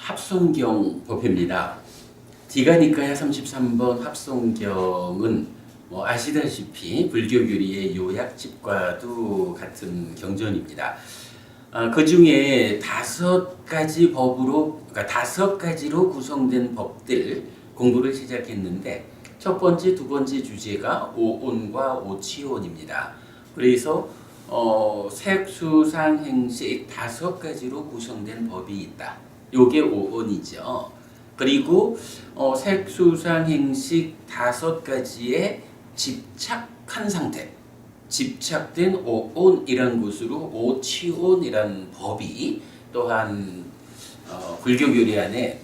합송경 법회입니다. 디가니까야 33번 합송경은 아시다시피 불교 교리의 요약집과도 같은 경전입니다. 그 중에 5가지 법으로, 그러니까 5가지로 구성된 법들 공부를 시작했는데, 첫 번째, 두 번째 주제가 오온과 오치온입니다. 그래서 색수상행식 5가지로 구성된 법이 있다. 요게 오온이죠. 그리고 색수상행식 5가지에 집착한 상태, 집착된 오온이란 것으로 오치온이란 법이 또한 불교 교리 안에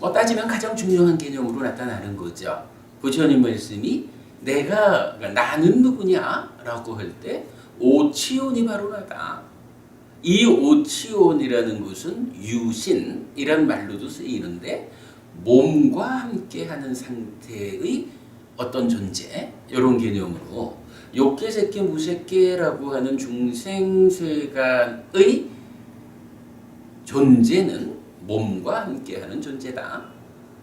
따지면 가장 중요한 개념으로 나타나는 거죠. 부처님 말씀이 그러니까 나는 누구냐? 라고 할 때 오치온이 바로 나다. 이 오치온이라는 것은 유신이란 말로도 쓰이는데 몸과 함께하는 상태의 어떤 존재, 이런 개념으로 욕계, 색계, 무색계라고 하는 중생세간의 존재는 몸과 함께하는 존재다.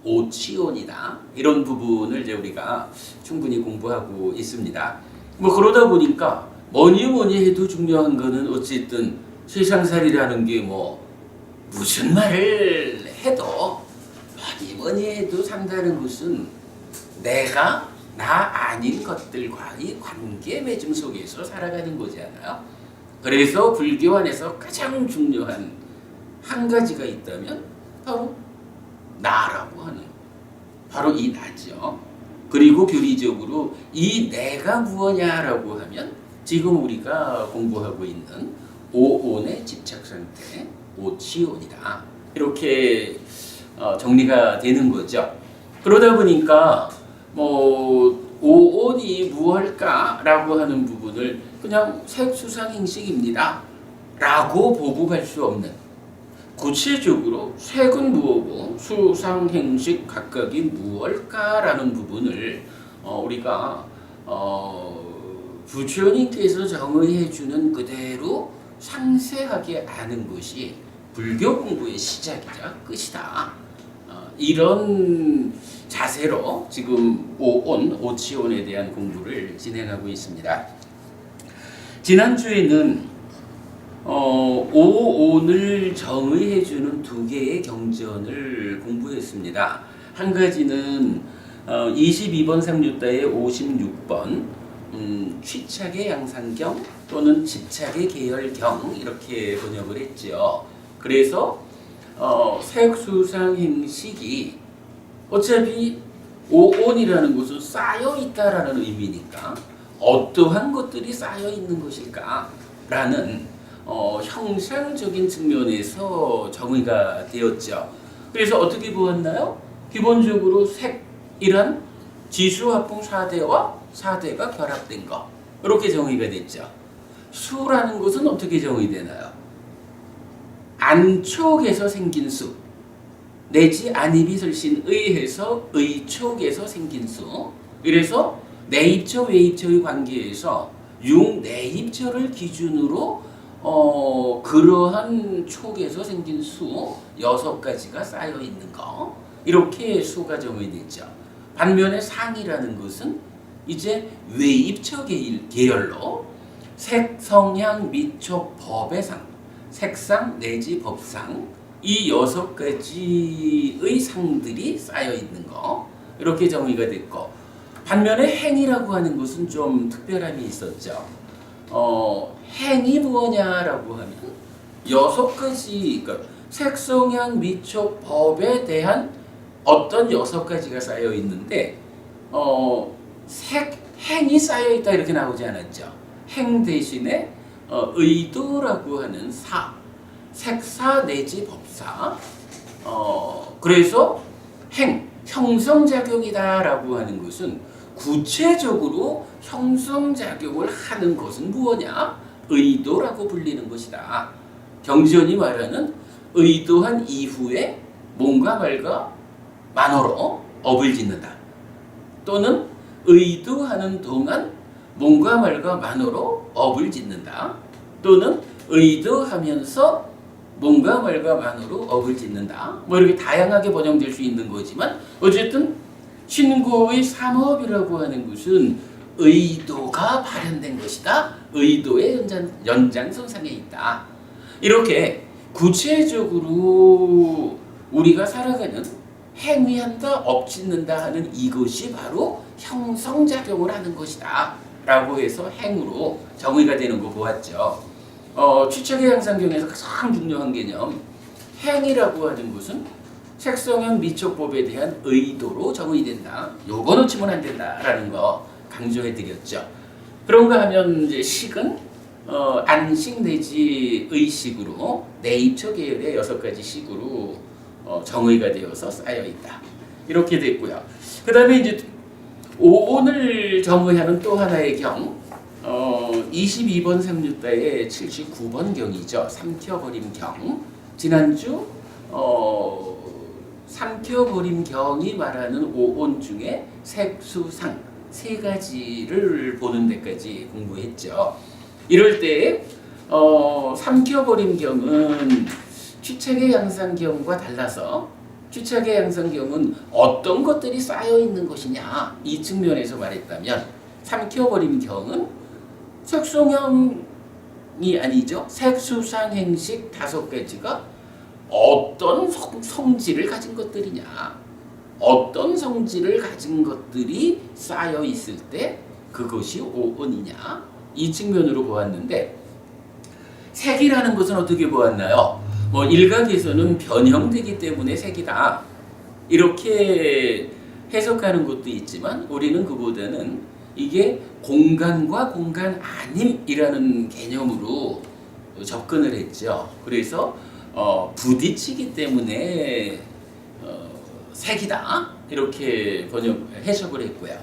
오치온이다. 이런 부분을 이제 우리가 충분히 공부하고 있습니다. 그러다 보니까 뭐니 해도 중요한 거는 어쨌든 세상살이라는 게 무슨 말을 해도 뭐니 해도 산다는 것은 내가 나 아닌 것들과의 관계 맺음 속에서 살아가는 거잖아요. 그래서 불교 안에서 가장 중요한 한 가지가 있다면 바로 나라고 하는, 바로 이 나죠. 그리고 교리적으로 이 내가 무엇냐라고 하면 지금 우리가 공부하고 있는 오온의 집착 상태, 오치온이다. 이렇게 정리가 되는 거죠. 그러다 보니까 오온이 무엇일까라고 하는 부분을 그냥 색수상행식입니다 라고 보고갈 수 없는, 구체적으로 색은 무엇고 수상행식 각각이 무엇일까라는 부분을 우리가 부처님께서 정의해 주는 그대로 상세하게 아는 것이 불교 공부의 시작이자 끝이다. 이런 자세로 지금 오온, 오치온에 대한 공부를 진행하고 있습니다. 지난주에는 오온을 정의해주는 2개의 경전을 공부했습니다. 한 가지는 22번 상류다의 56번 취착의 양상경 또는 집착의 계열경, 이렇게 번역을 했죠. 그래서 색수상행식이 어차피 오온이라는 것은 쌓여있다라는 의미니까 어떠한 것들이 쌓여있는 것일까 라는 형상적인 측면에서 정의가 되었죠. 그래서 어떻게 보았나요? 기본적으로 색이란 지수합봉 4대와 4대가 결합된 것, 이렇게 정의가 됐죠. 수라는 것은 어떻게 정의되나요? 안촉에서 생긴 수, 내지 안입이설신의해서 의촉에서 생긴 수. 그래서 내입처, 외입처의 관계에서 융내입처를 기준으로 그러한 촉에서 생긴 수 6가지가 쌓여 있는 거, 이렇게 수가 정의됐죠. 반면에 상이라는 것은 이제 외입처 계열로 색, 성향, 미촉, 법의 상, 색상 내지 법상, 이 6가지의 상들이 쌓여 있는 거, 이렇게 정의가 됐고, 반면에 행이라고 하는 것은 좀 특별함이 있었죠. 행이 무엇냐라고 하면 6가지, 그러니까 색, 성향, 미촉, 법에 대한 어떤 6가지가 쌓여 있는데 행이 쌓여 있다 이렇게 나오지 않았죠. 행 대신에 의도라고 하는 사, 색사 내지 법사. 그래서 형성작용이다라고 하는 것은 구체적으로 형성작용을 하는 것은 무엇냐? 의도라고 불리는 것이다. 경전이 말하는 의도한 이후에 뭔가 말과 만어로 업을 짓는다. 또는 의도하는 동안 뭔가 말과 만어로 업을 짓는다. 또는 의도하면서 뭔가 말과 만으로 업을 짓는다. 뭐 이렇게 다양하게 번역될 수 있는 거지만 어쨌든 신고의 삼업이라고 하는 것은 의도가 발현된 것이다. 의도의 연장선상에 있다. 이렇게 구체적으로 우리가 살아가는 행위한다, 업짓는다 하는 이것이 바로 형성작용을 하는 것이다. 라고 해서 행으로 정의가 되는 거 보았죠. 취책의 양상경에서 가장 중요한 개념, 행이라고 하는 것은 색성형 미촉법에 대한 의도로 정의된다. 요거 놓치면 안 된다라는 거 강조해 드렸죠. 그런가 하면 이제 식은 안식 내지 의식으로 내입처 계열의 6가지 식으로 정의가 되어서 쌓여 있다. 이렇게 됐고요. 그 다음에 이제 오온을 정의하는 또 하나의 경, 22번 삼류다의 79번 경이죠. 삼켜버림 경. 지난주 삼켜버림 경이 말하는 오온 중에 색수상 3가지를 보는 데까지 공부했죠. 이럴 때 삼켜버림 경은 취책의 양상경과 달라서 취책의 양상경은 어떤 것들이 쌓여 있는 것이냐 이 측면에서 말했다면 삼켜버림 경은 색성형이 아니죠. 색수상행식 5가지가 어떤 성질을 가진 것들이냐, 어떤 성질을 가진 것들이 쌓여 있을 때 그것이 오온이냐 이 측면으로 보았는데, 색이라는 것은 어떻게 보았나요? 일각에서는 변형되기 때문에 색이다 이렇게 해석하는 것도 있지만 우리는 그보다는 이게 공간과 공간 아님이라는 개념으로 접근을 했죠. 그래서 부딪히기 때문에 색이다 이렇게 해석을 했고요.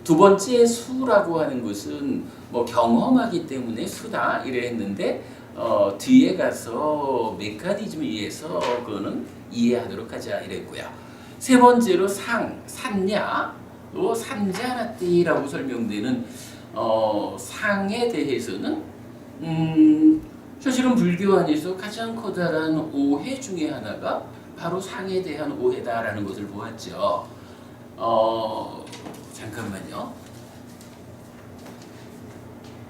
두 번째 수라고 하는 것은 경험하기 때문에 수다 이래 했는데 뒤에 가서 메커니즘에 의해서 그거는 이해하도록 하자 이랬고요. 세 번째로 산냐 또 산자나띠라고 설명되는 상에 대해서는 사실은 불교 안에서 가장 커다란 오해 중에 하나가 바로 상에 대한 오해다라는 것을 보았죠. 잠깐만요.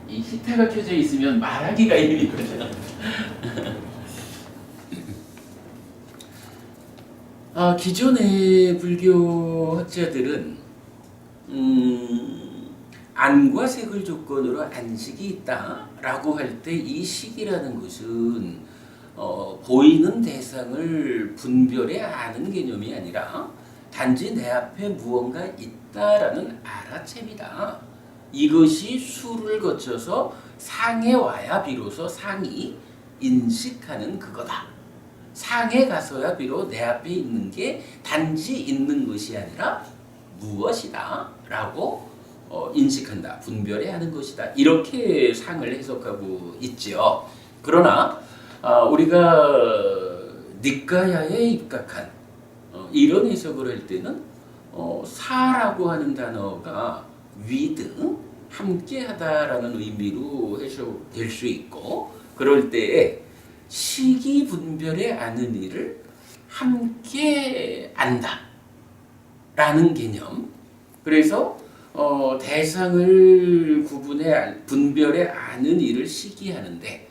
이 히타가 켜져 있으면 말하기가 힘들거든요. 기존의 불교 학자들은 안과 색을 조건으로 안식이 있다라고 할 때 이 식이라는 것은 보이는 대상을 분별해 아는 개념이 아니라 단지 내 앞에 무언가 있다라는 알아채미다. 이것이 수를 거쳐서 상에 와야 비로소 상이 인식하는 그거다. 상에 가서야 비로소 내 앞에 있는 게 단지 있는 것이 아니라 무엇이다 라고 인식한다. 분별해야 하는 것이다. 이렇게 상을 해석하고 있죠. 그러나 우리가 니까야에 입각한 이런 해석을 할 때는 사라고 하는 단어가 with 함께하다라는 의미로 해석될 수 있고, 그럴 때에 시기 분별에 아는 일을 함께 안다 라는 개념. 그래서 대상을 분별에 아는 일을 시기하는데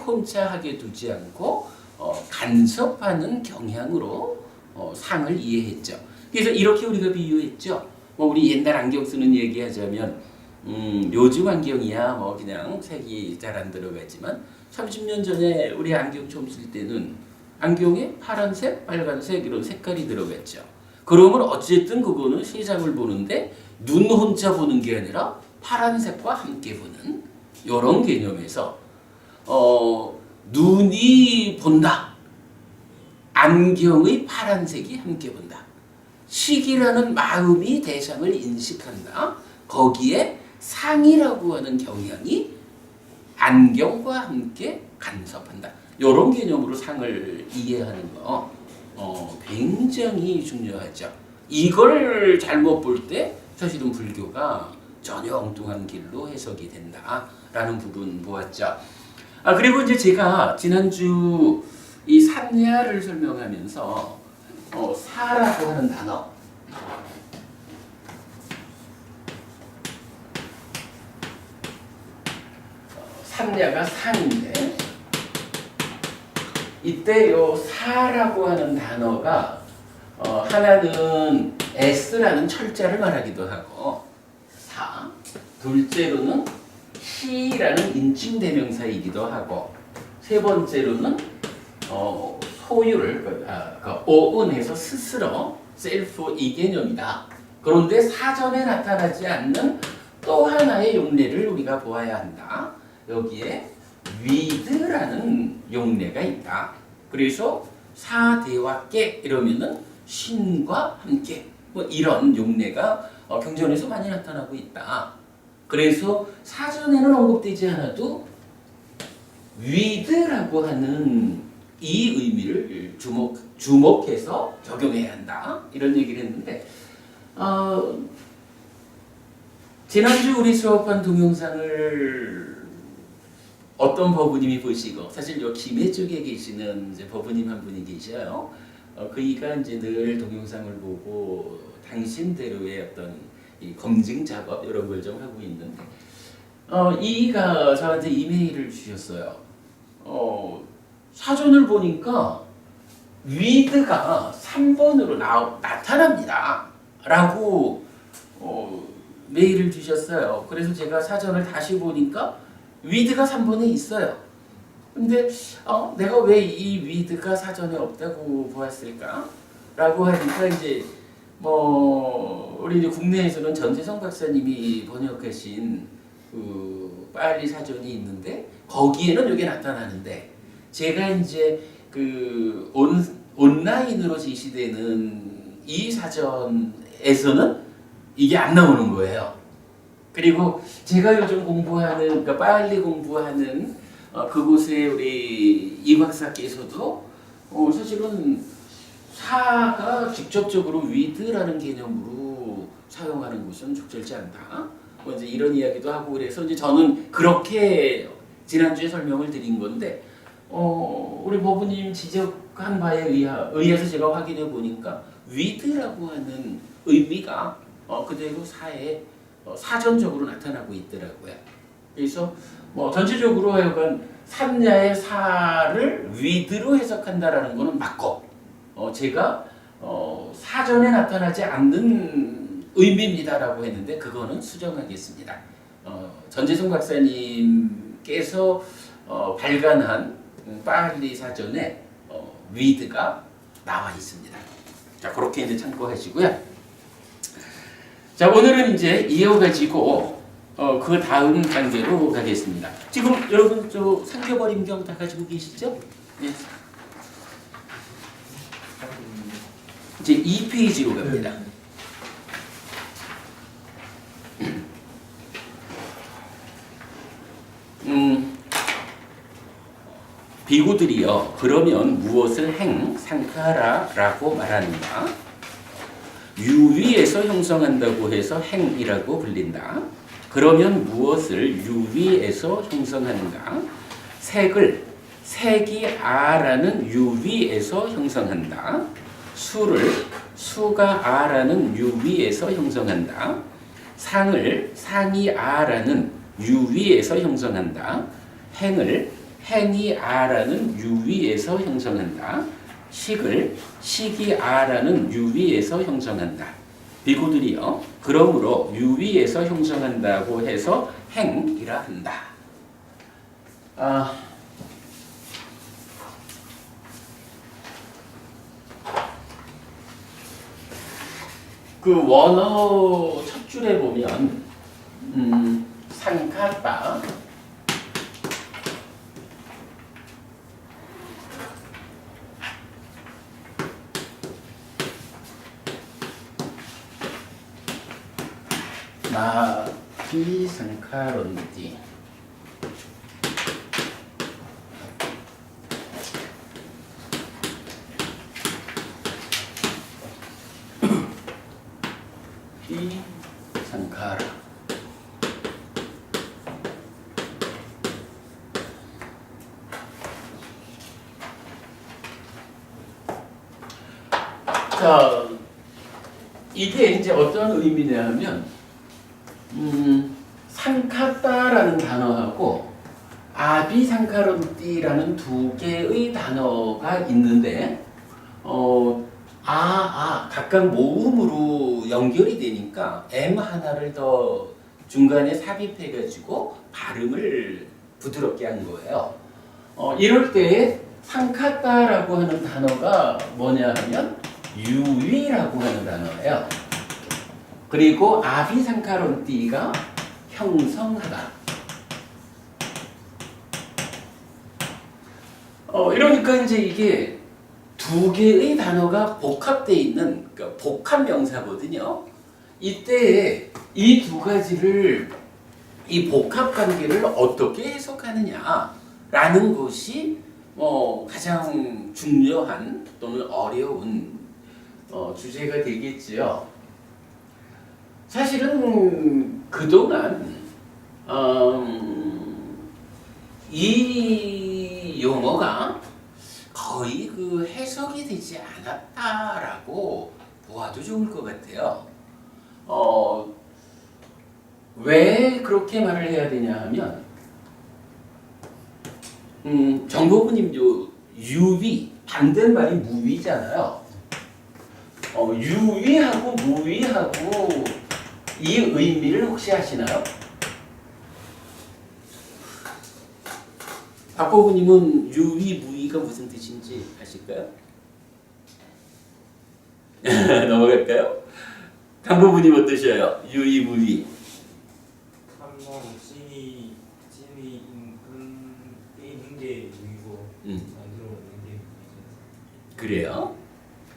혼자 하게 두지 않고 간섭하는 경향으로 상을 이해했죠. 그래서 이렇게 우리가 비유했죠. 우리 옛날 안경 쓰는 얘기하자면 요즘 안경이야 그냥 색이 잘 안 들어가지만 30년 전에 우리 안경 처음 쓸 때는 안경에 파란색, 빨간색 이런 색깔이 들어갔죠. 그러면 어쨌든 그거는 세상을 보는데 눈 혼자 보는 게 아니라 파란색과 함께 보는 이런 개념에서 눈이 본다. 안경의 파란색이 함께 본다. 식이라는 마음이 대상을 인식한다. 거기에 상이라고 하는 경향이 안경과 함께 간섭한다. 이런 개념으로 상을 이해하는 거 굉장히 중요하죠. 이걸 잘못 볼 때 사실은 불교가 전혀 엉뚱한 길로 해석이 된다라는 부분 보았죠. 그리고 이제 제가 지난주 이 산야를 설명하면서 사라고 하는 단어, 산야가 상인데 이때 요 사라고 하는 단어가 하나는 S라는 철자를 말하기도 하고 사, 둘째로는 히라는 인칭대명사이기도 하고 세 번째로는 소유를 오은해서 스스로 셀프 이 개념이다. 그런데 사전에 나타나지 않는 또 하나의 용례를 우리가 보아야 한다. 여기에 위드라는 용례가 있다. 그래서 사대와 깨 이러면은 신과 함께 뭐 이런 용례가 경전에서 많이 나타나고 있다. 그래서 사전에는 언급되지 않아도 위드라고 하는 이 의미를 주목해서 적용해야 한다. 이런 얘기를 했는데 지난주 우리 수업한 동영상을 어떤 법부님이 보시고 사실 요 김해 쪽에 계시는 이제 법부님 한 분이 계셔요. 그이가 이제 늘 동영상을 보고 당신대로의 어떤 이 검증 작업 이런 걸 좀 하고 있는데 이가 저한테 이메일을 주셨어요. 사전을 보니까 위드가 3번으로 나타납니다. 라고 메일을 주셨어요. 그래서 제가 사전을 다시 보니까 위드가 3번에 있어요. 근데 내가 왜 이 위드가 사전에 없다고 보았을까? 라고 하니까 이제 우리 이제 국내에서는 전재성 박사님이 번역하신 그 빨리 사전이 있는데 거기에는 이게 나타나는데 제가 이제 그 온라인으로 제시되는 이 사전에서는 이게 안 나오는 거예요. 그리고 제가 요즘 공부하는, 그러니까 빨리 공부하는 그곳에 우리 이 박사께서도 사실은 사가 직접적으로 위드라는 개념으로 사용하는 것은 적절치 않다. 이제 이런 이야기도 하고 그래서 이제 저는 그렇게 지난주에 설명을 드린 건데 우리 법부님 지적한 바에 의해서 제가 확인해 보니까 위드라고 하는 의미가 그대로 사에 사전적으로 나타나고 있더라고요. 그래서 전체적으로 하여간 산야의 사를 위드로 해석한다라는 것은 맞고 제가 사전에 나타나지 않는 의미입니다라고 했는데 그거는 수정하겠습니다. 전재성 박사님께서 발간한 빨리 사전에 위드가 나와 있습니다. 자, 그렇게 이제 참고하시고요. 자, 오늘은 이제 이어가지고 그 다음 단계로 가겠습니다. 지금 여러분 저 상교버림경 다 가지고 계시죠? 네. 이제 2페이지로 갑니다. 비구들이여 그러면 무엇을 상카라라고 말하는가? 유위에서 형성한다고 해서 행이라고 불린다. 그러면 무엇을 유위에서 형성하는가? 색이 아라는 유위에서 형성한다. 수가 아라는 유위에서 형성한다. 상이 아라는 유위에서 형성한다. 행이 아라는 유위에서 형성한다. 식이 아라는 유위에서 형성한다. 비구들이여 그러므로 유위에서 형성한다고 해서 행이라 한다. 그 원어 첫 줄에 보면 상카타 나피 상카론디 피 상카라 자, 이게 이제 어떤 의미냐 하면, 상카타라는 단어하고 아비상카론띠라는 두 개의 단어가 있는데, 각각 모음으로 연결이 되니까 M 하나를 더 중간에 삽입해가지고 발음을 부드럽게 한 거예요. 이럴 때 상카타라고 하는 단어가 뭐냐 하면 유위라고 하는 단어예요. 그리고 아비상카론띠가 형성하다. 이러니까 이제 이게 두 개의 단어가 복합되어 있는 그러니까 복합 명사거든요. 이때 이 두 가지를 이 복합 관계를 어떻게 해석하느냐라는 것이 가장 중요한 또는 어려운 주제가 되겠지요. 사실은 그동안 이 용어가 거의 그 해석이 되지 않았다라고 보아도 좋을 것 같아요. 왜 그렇게 말을 해야 되냐 하면 정보부님도 유위 반대말이 무위잖아요. 유위하고 무위하고 이 의미를 혹시 아시나요? 박보부님은 유위 무위가 무슨 뜻인지 아실까요? 넘어갈까요? 강보부님 어떠셔요? 유위 무위. 한번 찐이 있는 게 유이고 만들어 놓는 게 무이죠. 그래요?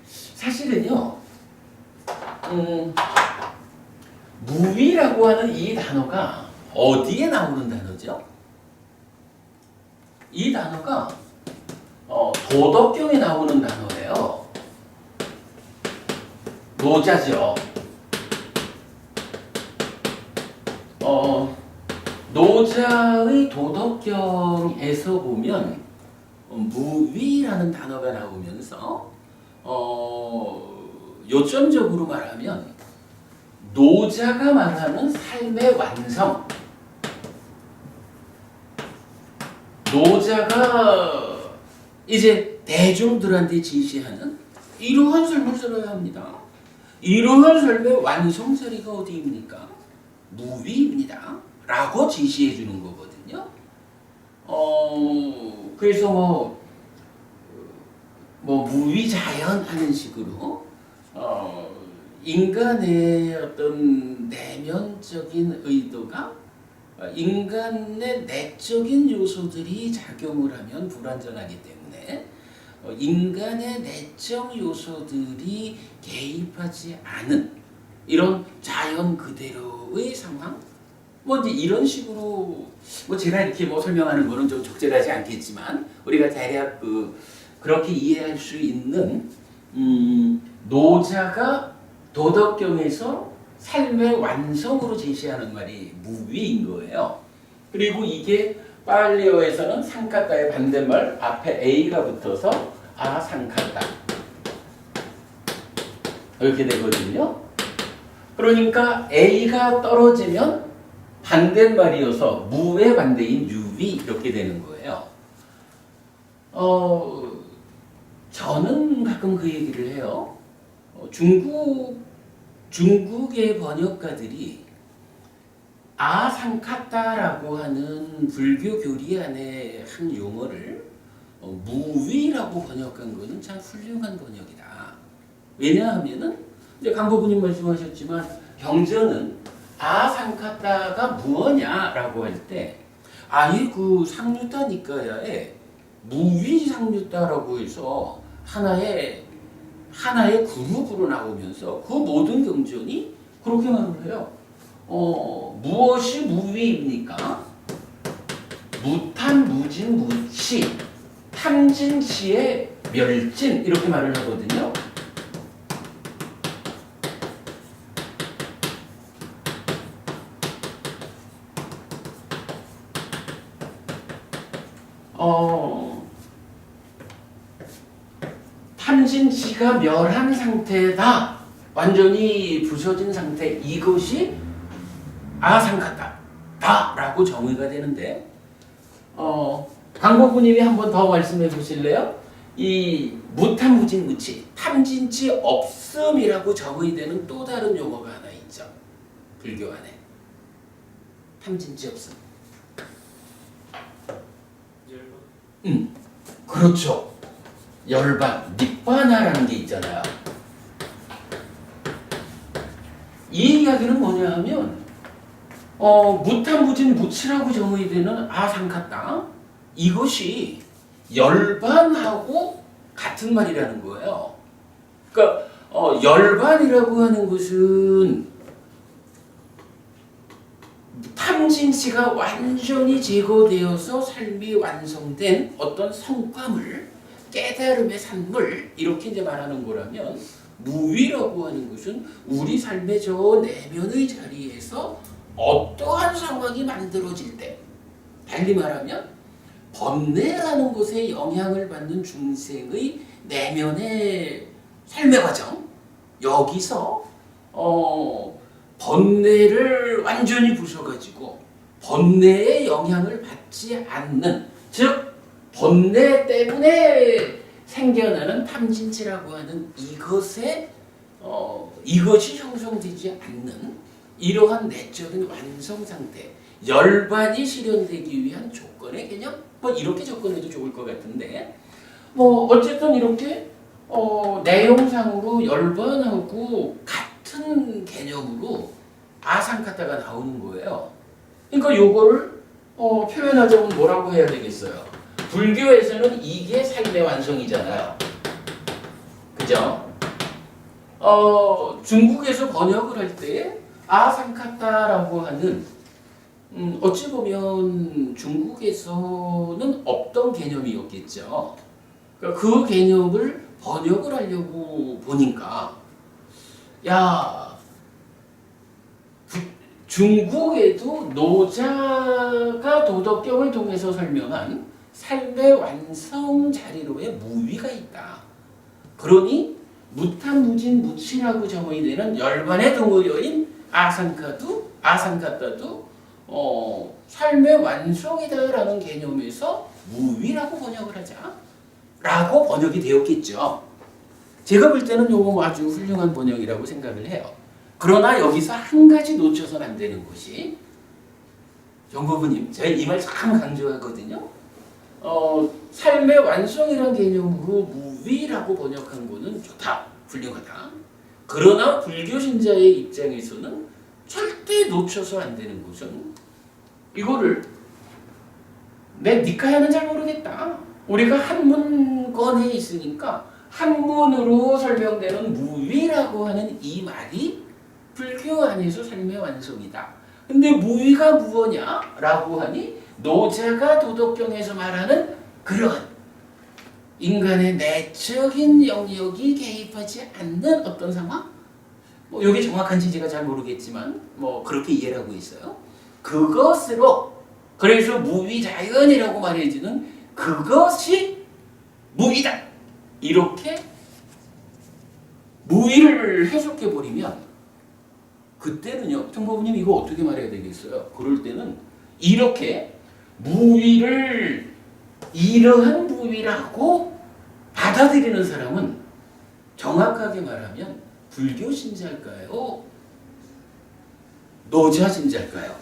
사실은요, 무위라고 하는 이 단어가 어디에 나오는 단어죠? 이 단어가 도덕경에 나오는 단어예요. 노자죠. 노자의 도덕경에서 보면 무위라는 단어가 나오면서 요점적으로 말하면 노자가 말하는 삶의 완성, 노자가 이제 대중들한테 제시하는 이러한 삶을 살아야 합니다. 이러한 삶의 완성 자리가 어디입니까? 무위입니다. 라고 제시해 주는 거거든요. 그래서 무위자연 하는 식으로 인간의 어떤 내면적인 의도가 인간의 내적인 요소들이 작용을 하면 불완전하기 때문에 인간의 내적 요소들이 개입하지 않은 이런 자연 그대로의 상황? 이제 이런 식으로 제가 이렇게 설명하는 거는 좀 적절하지 않겠지만 우리가 대략 그렇게 이해할 수 있는 노자가 도덕경에서 삶의 완성으로 제시하는 말이 무위인 거예요. 그리고 이게 빨리어에서는 상카타의 반대말 앞에 A가 붙어서 아상카타 이렇게 되거든요. 그러니까 A가 떨어지면 반대말이어서 무의 반대인 유위 이렇게 되는 거예요. 저는 가끔 그 얘기를 해요. 중국의 번역가들이 아상카타라고 하는 불교 교리안의 한 용어를 무위라고 번역한 것은 참 훌륭한 번역이다. 왜냐하면은 이제 강보부님 말씀하셨지만 경전은 아상카타가 무엇냐라고 할 때 아예 그 상류타 니까야에 무위상류타라고 해서 하나의 그룹으로 나오면서 그 모든 경전이 그렇게 말을 해요. 무엇이 무위입니까? 무탄, 무진, 무치, 탐진치의 멸진 이렇게 말을 하거든요. 탐진치가 탐진치가 멸한 상태다. 완전히 부서진 상태. 이것이 아상카타 라고 정의가 되는데 강복부님이 한 번 더 말씀해 보실래요? 이 무탐무진 무치, 탐진치 없음이라고 정의되는 또 다른 용어가 하나 있죠. 불교 안에. 탐진치 없음. 그렇죠. 열반, 닉바나라는 게 있잖아요. 이 이야기는 뭐냐 하면 무탐무진 무치라고 정의되는 아상카타, 이것이 열반하고 같은 말이라는 거예요. 그러니까 열반이라고 하는 것은 탐진치가 완전히 제거되어서 삶이 완성된 어떤 성과물, 깨달음의 산물, 이렇게 이제 말하는 거라면, 무위라고 하는 것은 우리 삶의 저 내면의 자리에서 어떠한 상황이 만들어질 때, 달리 말하면 번뇌라는 것에 영향을 받는 중생의 내면의 삶의 과정, 여기서 번뇌를 완전히 부숴가지고 번뇌의 영향을 받지 않는, 즉 번뇌 때문에 생겨나는 탐진치라고 하는 이것이 형성되지 않는 이러한 내적인 완성 상태, 열반이 실현되기 위한 조건의 개념, 이렇게 접근해도 좋을 것 같은데, 어쨌든 이렇게 내용상으로 열반하고 같은 개념으로 아상카타가 나오는 거예요. 그러니까 요거를 표현하자면 뭐라고 해야 되겠어요? 불교에서는 이게 삶의 완성이잖아요. 그죠? 중국에서 번역을 할 때 아상카타라고 하는 어찌 보면 중국에서는 없던 개념이었겠죠. 그러니까 그 개념을 번역을 하려고 보니까 중국에도 노자가 도덕경을 통해서 설명한 삶의 완성 자리로의 무위가 있다. 그러니 무탐무진 무치라고 정의되는 열반의 동의어인 아상카타도 삶의 완성이다라는 개념에서 무위라고 번역을 하자라고 번역이 되었겠죠. 제가 볼 때는 요거 아주 훌륭한 번역이라고 생각을 해요. 그러나 여기서 한 가지 놓쳐서는 안 되는 것이, 정부부님, 제가 이 말 참 강조하거든요. 삶의 완성이라는 개념으로 무위라고 번역한 거는 좋다, 훌륭하다. 그러나 불교 신자의 입장에서는 절대 놓쳐서 안 되는 것은, 이거를 내 니카야는 잘 모르겠다. 우리가 한문권에 있으니까 한문으로 설명되는 무위라고 하는 이 말이 불교 안에서 삶의 완성이다. 근데 무위가 무엇냐라고 하니, 노자가 도덕경에서 말하는 그런 인간의 내적인 영역이 개입하지 않는 어떤 상황? 이게 정확한지 제가 잘 모르겠지만 그렇게 이해를 하고 있어요. 그것으로, 그래서 무위자연이라고 말해주는 그것이 무위다. 이렇게 무위를 해석해버리면, 그때는요, 정보부님 이거 어떻게 말해야 되겠어요? 그럴 때는 이렇게 무위를 이러한 무위라고 받아들이는 사람은 정확하게 말하면 불교 신자일까요? 노자 신자일까요?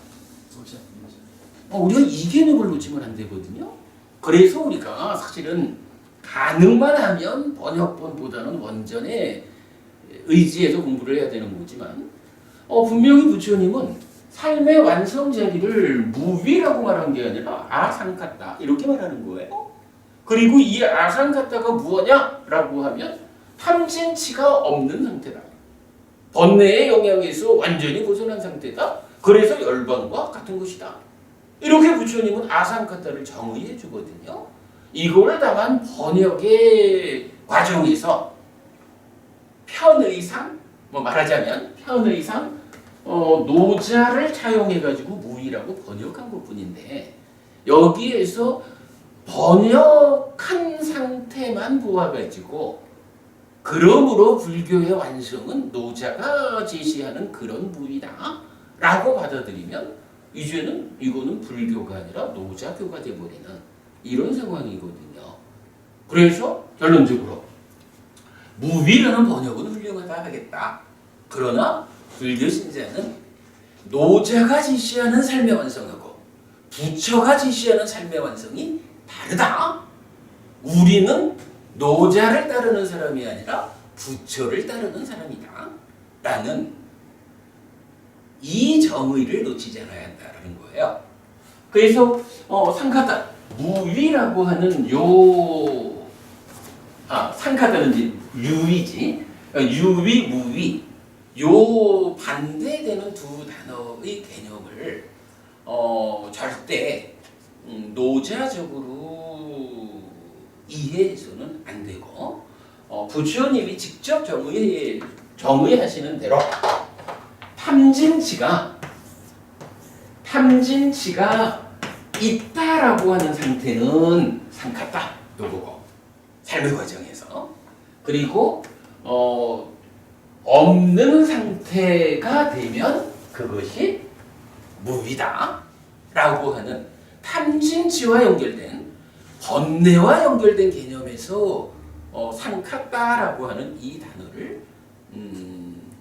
우리가 이 개념을 놓치면 안 되거든요. 그래서 우리가 사실은 가능만 하면 번역본보다는 원전에 의지해서 공부를 해야 되는 거지만, 분명히 부처님은 삶의 완성 자리를 무위라고 말한 게 아니라 아상카타 이렇게 말하는 거예요. 그리고 이 아상카타가 무엇냐라고 하면 탐진치가 없는 상태다. 번뇌의 영향에서 완전히 벗어난 상태다. 그래서 열반과 같은 것이다. 이렇게 부처님은 아상카타를 정의해 주거든요. 이걸 다만 번역의 과정에서 편의상, 말하자면 편의상 노자를 차용해가지고 무위라고 번역한 것뿐인데, 여기에서 번역한 상태만 보아가지고 그러므로 불교의 완성은 노자가 제시하는 그런 무위다 라고 받아들이면 이제는 이거는 불교가 아니라 노자교가 돼버리는 이런 상황이거든요. 그래서 결론적으로 무위라는 번역은 훌륭하다 하겠다. 그러나 불교 신자는 노자가 제시하는 삶의 완성하고 부처가 제시하는 삶의 완성이 다르다. 우리는 노자를 따르는 사람이 아니라 부처를 따르는 사람이다. 라는 이 정의를 놓치지 않아야 한다는 거예요. 그래서 상카타 무위라고 하는 상카타는 이제 유위지. 유위, 무위 요 반대되는 두 단어의 개념을 절대 노자적으로 이해해서는 안 되고 부처님이 직접 정의하시는 대로 탐진치가 있다라고 하는 상태는 상카타 요거고 삶의 과정에서 그리고 없는 상태가 되면 그것이 무위다 라고 하는 탐진치와 연결된 번뇌와 연결된 개념에서 상카타라고 하는 이 단어를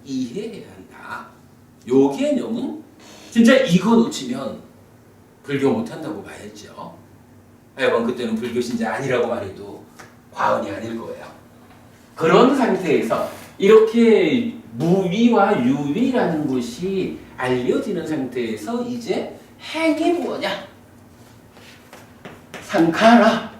이해해야 한다. 요 개념은 진짜 이거 놓치면 불교 못한다고 봐야죠. 하여간 그때는 불교 신자 아니라고 말해도 과언이 아닐 거예요. 그런 상태에서 이렇게 무위와 유위라는 것이 알려지는 상태에서 이제 행이 뭐냐? 상카라.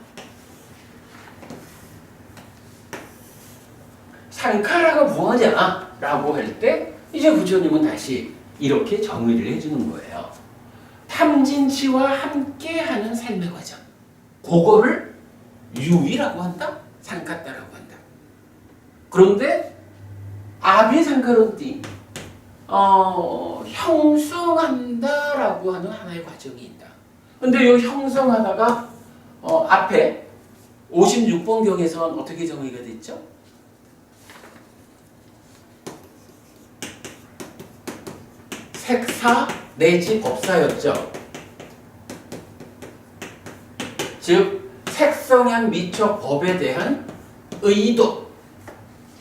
상카라가 뭐냐? 라고 할 때 이제 부처님은 다시 이렇게 정의를 해주는 거예요. 탐진치와 함께하는 삶의 과정. 그거를 유위라고 한다? 상카타라고 한다. 그런데 아비상카론띠 형성한다라고 하는 하나의 과정이 있다. 근데 이 형성하다가 앞에 56번경에서는 어떻게 정의가 됐죠? 색사 내지 법사였죠. 즉 색성향 미처 법에 대한 의도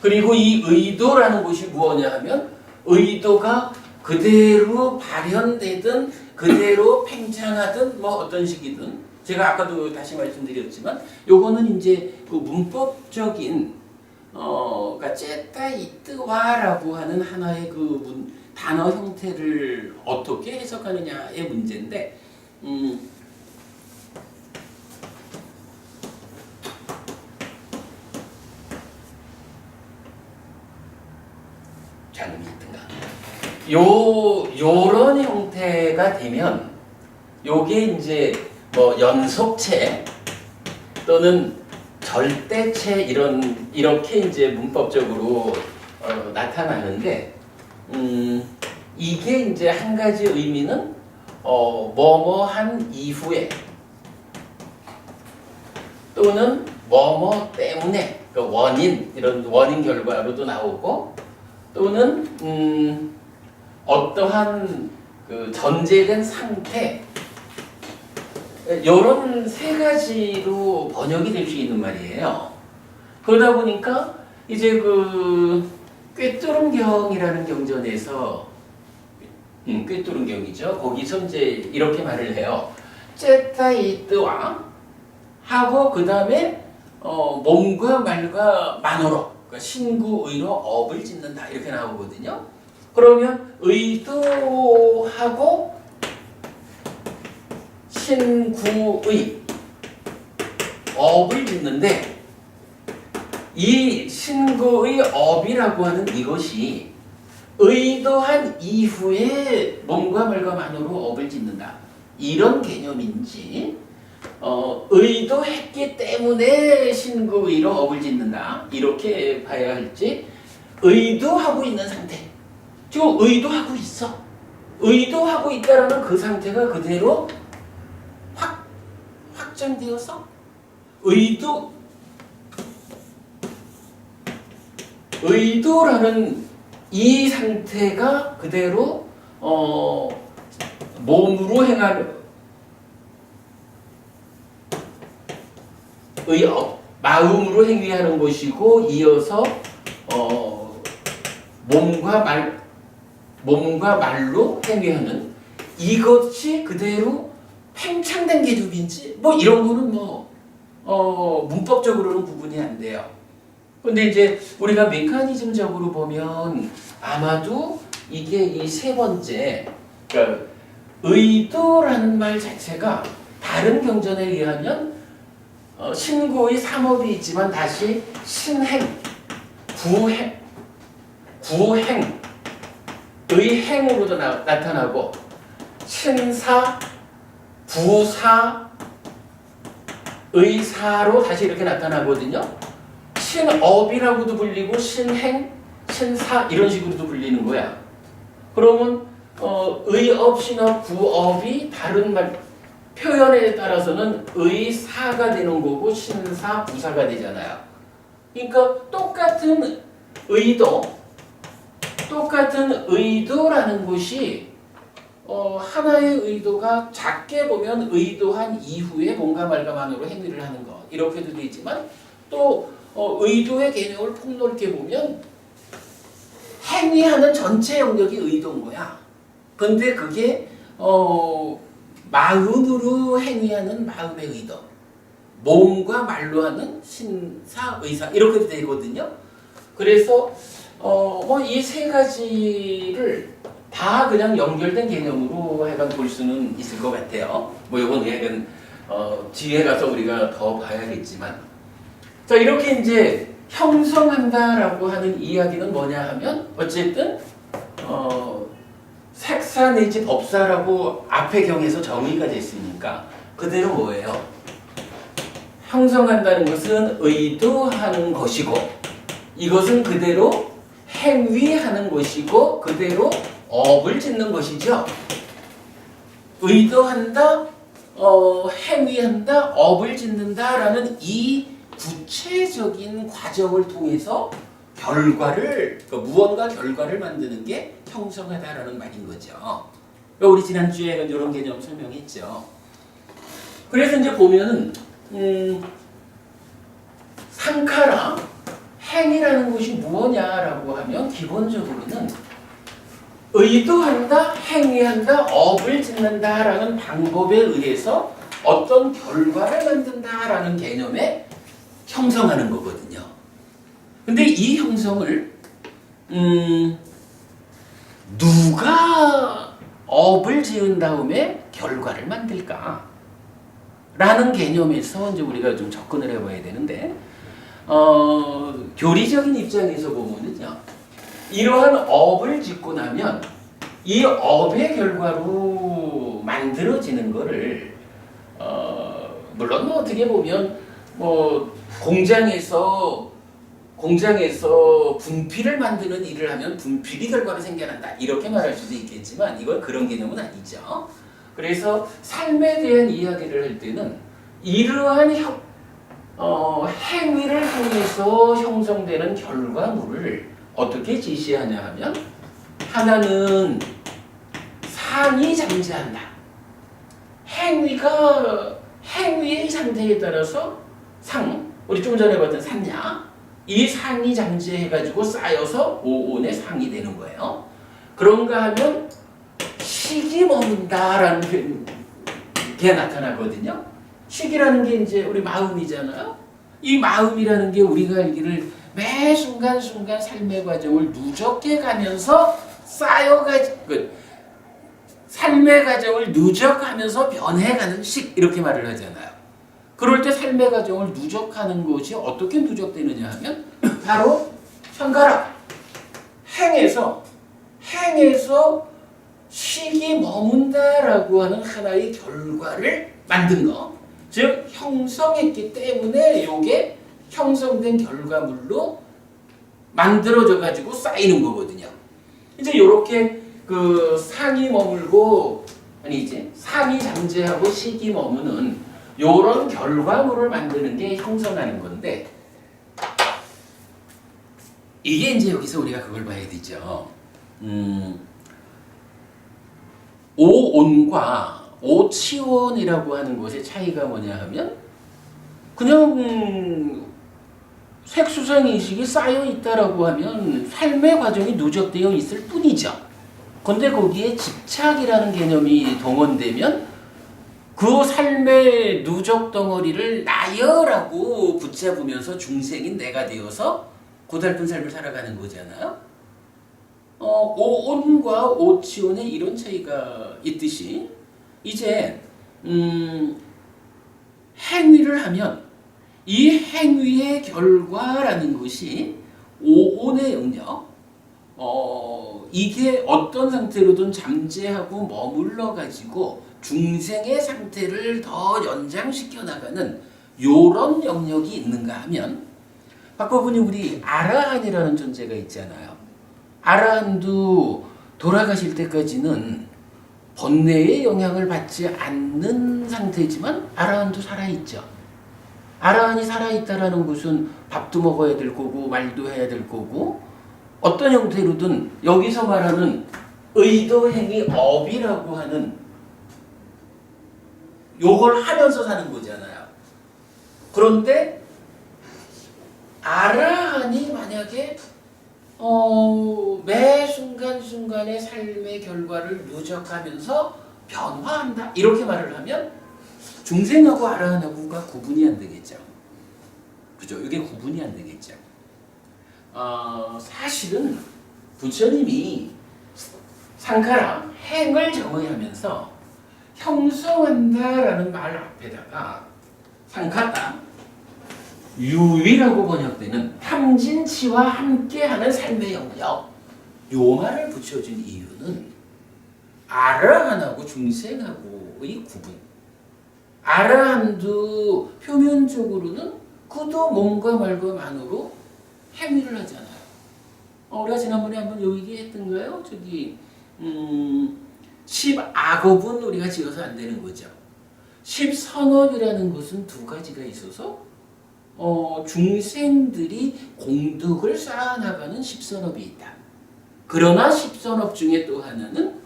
그리고 이 의도라는 것이 무엇이냐 하면 의도가 그대로 발현되든 그대로 팽창하든 뭐 어떤 식이든 제가 아까도 다시 말씀드렸지만 요거는 이제 그 문법적인 그러니까 쨌다 이뜨와라고 하는 하나의 그 단어 형태를 어떻게 해석하느냐의 문제인데 장미 있던가 요런 형태가 되면 요게 이제 뭐 연속체 또는 절대체 이렇게 이제 문법적으로 나타나는데 이게 이제 한 가지 의미는 뭐뭐한 이후에 또는 뭐뭐 때문에 그 원인 이런 원인 결과로도 나오고 또는 어떠한 그 전제된 상태 이런 세 가지로 번역이 될 수 있는 말이에요. 그러다 보니까 이제 그 꿰뚫음경이라는 경전에서 꿰뚫음경이죠. 거기서 이제 이렇게 말을 해요. 째타이뜨와 하고 그 다음에 몸과 말과 만어로 그러니까 신구의로 업을 짓는다 이렇게 나오거든요. 그러면 의도하고 신구의 업을 짓는데 이 신구의 업이라고 하는 이것이 의도한 이후에 몸과 말과 만으로 업을 짓는다 이런 개념인지 의도했기 때문에 신구의로 업을 짓는다 이렇게 봐야 할지 의도하고 있는 상태 지금 의도하고 있어 의도하고 있다라는 그 상태가 그대로 확정되어서 의도라는 이 상태가 그대로 몸으로 행하는 마음으로 행위하는 것이고 이어서 몸과 말로 행위하는 이것이 그대로 팽창된 개념인지 뭐 이런 거는 문법적으로는 구분이 안 돼요. 근데 이제 우리가 메커니즘적으로 보면 아마도 이게 이 세 번째 그러니까 의도라는 말 자체가 다른 경전에 의하면 신구의 삼업이 있지만 다시 신행, 구행, 의행으로도 나타나고 신사, 부사, 의사로 다시 이렇게 나타나거든요. 신업이라고도 불리고 신행, 신사 이런 식으로도 불리는 거야. 그러면 의업, 신업, 구업이 다른 말 표현에 따라서는 의사가 되는 거고 신사, 부사가 되잖아요. 그러니까 똑같은 의도라는 것이 하나의 의도가 작게 보면 의도한 이후에 뭔가 말감안으로 행위를 하는 것 이렇게도 되지만 또 의도의 개념을 폭넓게 보면 행위하는 전체 영역이 의도인 거야. 근데 그게 마음으로 행위하는 마음의 의도, 몸과 말로 하는 신사, 의사 이렇게도 되거든요. 그래서 이 세 가지를 다 그냥 연결된 개념으로 하여간 볼 수는 있을 것 같아요. 뭐 이건 약간 뒤에 가서 우리가 더 봐야겠지만, 자 이렇게 이제 형성한다라고 하는 이야기는 뭐냐 하면 어쨌든 색사 내지 법사라고 앞의 경에서 정의가 됐으니까 그대로 뭐예요? 형성한다는 것은 의도하는 것이고 이것은 그대로 행위하는 것이고 그대로 업을 짓는 것이죠. 의도한다, 행위한다, 업을 짓는다라는 이 구체적인 과정을 통해서 무언가 결과를 만드는 게 형성하다라는 말인 거죠. 우리 지난주에 이런 개념 설명했죠. 그래서 이제 보면은 상카라 행위라는 것이 무엇냐라고 하면 기본적으로는 의도한다, 행위한다, 업을 짓는다라는 방법에 의해서 어떤 결과를 만든다라는 개념에 형성하는 거거든요. 근데 이 형성을 누가 업을 지은 다음에 결과를 만들까? 라는 개념에서 이제 우리가 좀 접근을 해봐야 되는데 교리적인 입장에서 보면은요, 이러한 업을 짓고 나면 이 업의 결과로 만들어지는 거를 물론 뭐 어떻게 보면 뭐 공장에서 분필을 만드는 일을 하면 분필이 결과로 생겨난다 이렇게 말할 수도 있겠지만 이건 그런 개념은 아니죠. 그래서 삶에 대한 이야기를 할 때는 이러한 행위를 통해서 형성되는 결과물을 어떻게 지시하냐 하면 하나는 상이 잠재한다. 행위의 상태에 따라서 우리 좀 전에 봤던 산냐 이 상이 잠재해가지고 쌓여서 오온의 상이 되는 거예요. 그런가 하면 식이 머문다라는 게 나타나거든요. 식이라는 게 이제 우리 마음이잖아요. 이 마음이라는 게 우리가 알기를 매 순간순간 삶의 과정을 누적해 가면서 삶의 과정을 누적하면서 변해가는 식 이렇게 말을 하잖아요. 그럴 때 삶의 과정을 누적하는 것이 어떻게 누적되느냐 하면 바로 현가라 행해서 식이 머문다라고 하는 하나의 결과를 만든 거, 즉 형성했기 때문에 이게 형성된 결과물로 만들어져 가지고 쌓이는 거거든요. 이제 이렇게 그 상이 머물고 상이 잠재하고 식이 머무는 요런 결과물을 만드는 게 형성하는 건데 이게 이제 여기서 우리가 그걸 봐야 되죠. 오온과 오치온이라고 하는 것의 차이가 뭐냐 하면 그냥 색수상 인식이 쌓여 있다라고 하면 삶의 과정이 누적되어 있을 뿐이죠. 근데 거기에 집착이라는 개념이 동원되면 그 삶의 누적 덩어리를 나여라고 붙잡으면서 중생인 내가 되어서 고달픈 삶을 살아가는 거잖아요. 오온과 오치온에 이런 차이가 있듯이 이제 행위를 하면 이 행위의 결과라는 것이 오온의 영역, 이게 어떤 상태로든 잠재하고 머물러 가지고 중생의 상태를 더 연장시켜 나가는 요런 영역이 있는가 하면 바꿔보니 우리 아라한이라는 존재가 있잖아요. 아라한도 돌아가실 때까지는 번뇌의 영향을 받지 않는 상태지만 아라한도 살아있죠. 아라한이 살아있다라는 것은 밥도 먹어야 될 거고 말도 해야 될 거고 어떤 형태로든 여기서 말하는 의도행위 업이라고 하는 요걸 하면서 사는 거잖아요. 그런데 아라한이 만약에 매 순간순간의 삶의 결과를 누적하면서 변화한다 이렇게 말을 하면 중생하고 아라한하고가 구분이 안 되겠죠. 그죠? 이게 구분이 안 되겠죠. 사실은 부처님이 상카라 행을 정의하면서 형성한다라는 말 앞에다가 상카타 유위라고 번역되는 탐진치와 함께하는 삶의 영역 요 말을 붙여준 이유는 아라한하고 중생하고의 구분. 아라한도 표면적으로는 그도 몸과 말과 만으로 행위를 하잖아요. 우리가 지난번에 한번 요 얘기했던가요? 저기 10악업은 우리가 지어서 안 되는 거죠. 10선업이라는 것은 두 가지가 있어서 중생들이 공덕을 쌓아나가는 10선업이 있다. 그러나 10선업 중에 또 하나는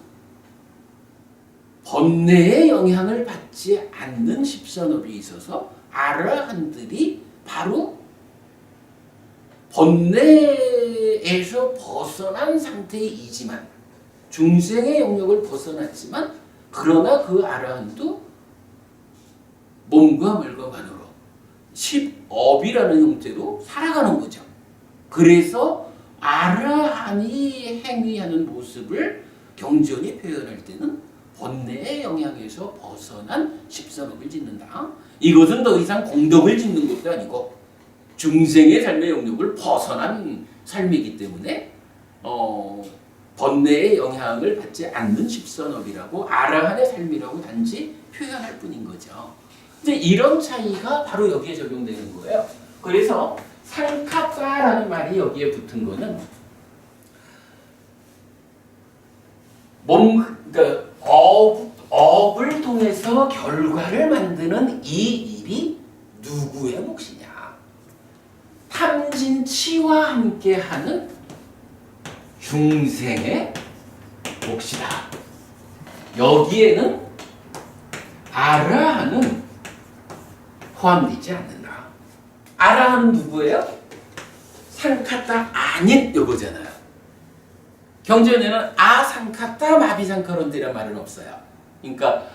번뇌의 영향을 받지 않는 10선업이 있어서 아라한들이 바로 번뇌에서 벗어난 상태이지만 중생의 영역을 벗어났지만 그러나 그 아라한도 몸과 말과 만으로 10업이라는 형태로 살아가는 거죠. 그래서 아라한이 행위하는 모습을 경전이 표현할 때는 번뇌의 영향에서 벗어난 10선업을 짓는다. 이것은 더 이상 공덕을 짓는 것도 아니고 중생의 삶의 영역을 벗어난 삶이기 때문에 번뇌의 영향을 받지 않는 10선업이라고 아라한의 삶이라고 단지 표현할 뿐인 거죠. 이제 이런 차이가 바로 여기에 적용되는 거예요. 그래서 상카타라는 말이 여기에 붙은 거는 그러니까 업을 통해서 결과를 만드는 이 일이 누구의 몫이냐? 탐진치와 함께하는 중생의 몫이다. 여기에는 아라한은 포함되지 않는다. 아라한은 누구예요? 상카타 아닌 요거잖아요. 경전에는 아상카타 마비상카론이란 말은 없어요. 그러니까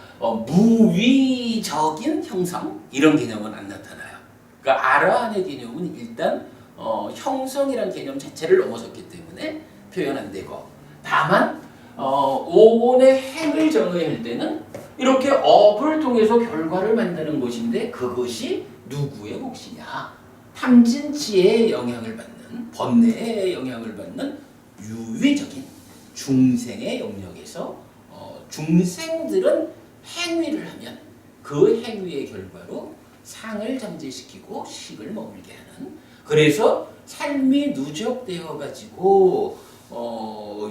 무위적인 형성 이런 개념은 안 나타나요. 그러니까 아라한의 개념은 일단 형성이란 개념 자체를 넘어섰기 때문에 표현 안 되고 다만 오온의 행을 정의할 때는 이렇게 업을 통해서 결과를 만드는 것인데 그것이 누구의 몫이냐? 탐진치의 영향을 받는 번뇌의 영향을 받는 유위적인 중생의 영역에서 중생들은 행위를 하면 그 행위의 결과로 상을 잠재시키고 식을 머물게 하는 그래서 삶이 누적되어 가지고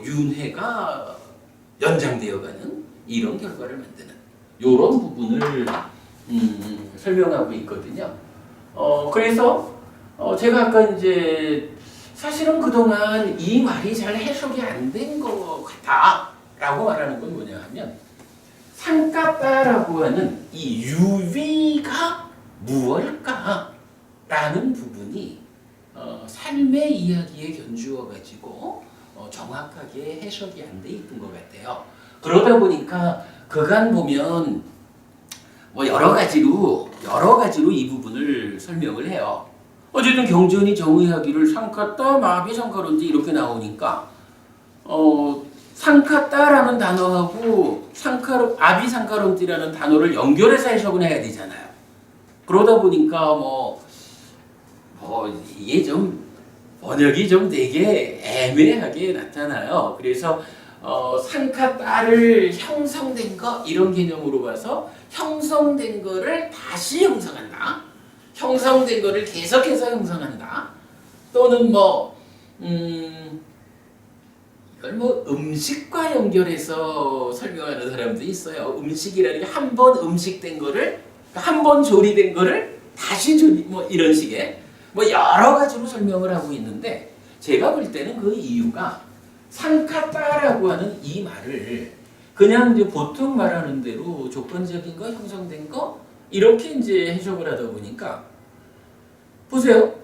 윤회가 연장되어가는 이런 결과를 만드는 이런 부분을 설명하고 있거든요. 그래서 제가 아까 이제 사실은 그동안 이 말이 잘 해석이 안 된 것 같다라고 말하는 건 뭐냐 하면 상가다라고 하는 이 유위가 무엇일까라는 부분이 삶의 이야기에 견주어 가지고 정확하게 해석이 안 돼 있던 것 같아요. 그러다 보니까 그간 보면 뭐 여러 가지로 이 부분을 설명을 해요. 어쨌든 경전이 정의하기를 상카따 마비 상카론지 이렇게 나오니까 상카따라는 단어하고 아비 상카론지라는 단어를 연결해서 해석을 해야 되잖아요. 그러다 보니까 이게 좀 번역이 좀 되게 애매하게 나타나요. 그래서 상카따를 형성된 거 이런 개념으로 봐서 형성된 거를 다시 형성한다. 형성된 거를 계속해서 형성한다. 또는 이걸 음식과 연결해서 설명하는 사람도 있어요. 음식이라는 게 한 번 음식된 거를 한 번 조리된 거를 다시 조리 이런 식의 여러 가지로 설명을 하고 있는데 제가 볼 때는 그 이유가 상카따라고 하는 이 말을 그냥 이제 보통 말하는 대로 조건적인 거 형성된 거 이렇게 이제 해석을 하다 보니까 보세요.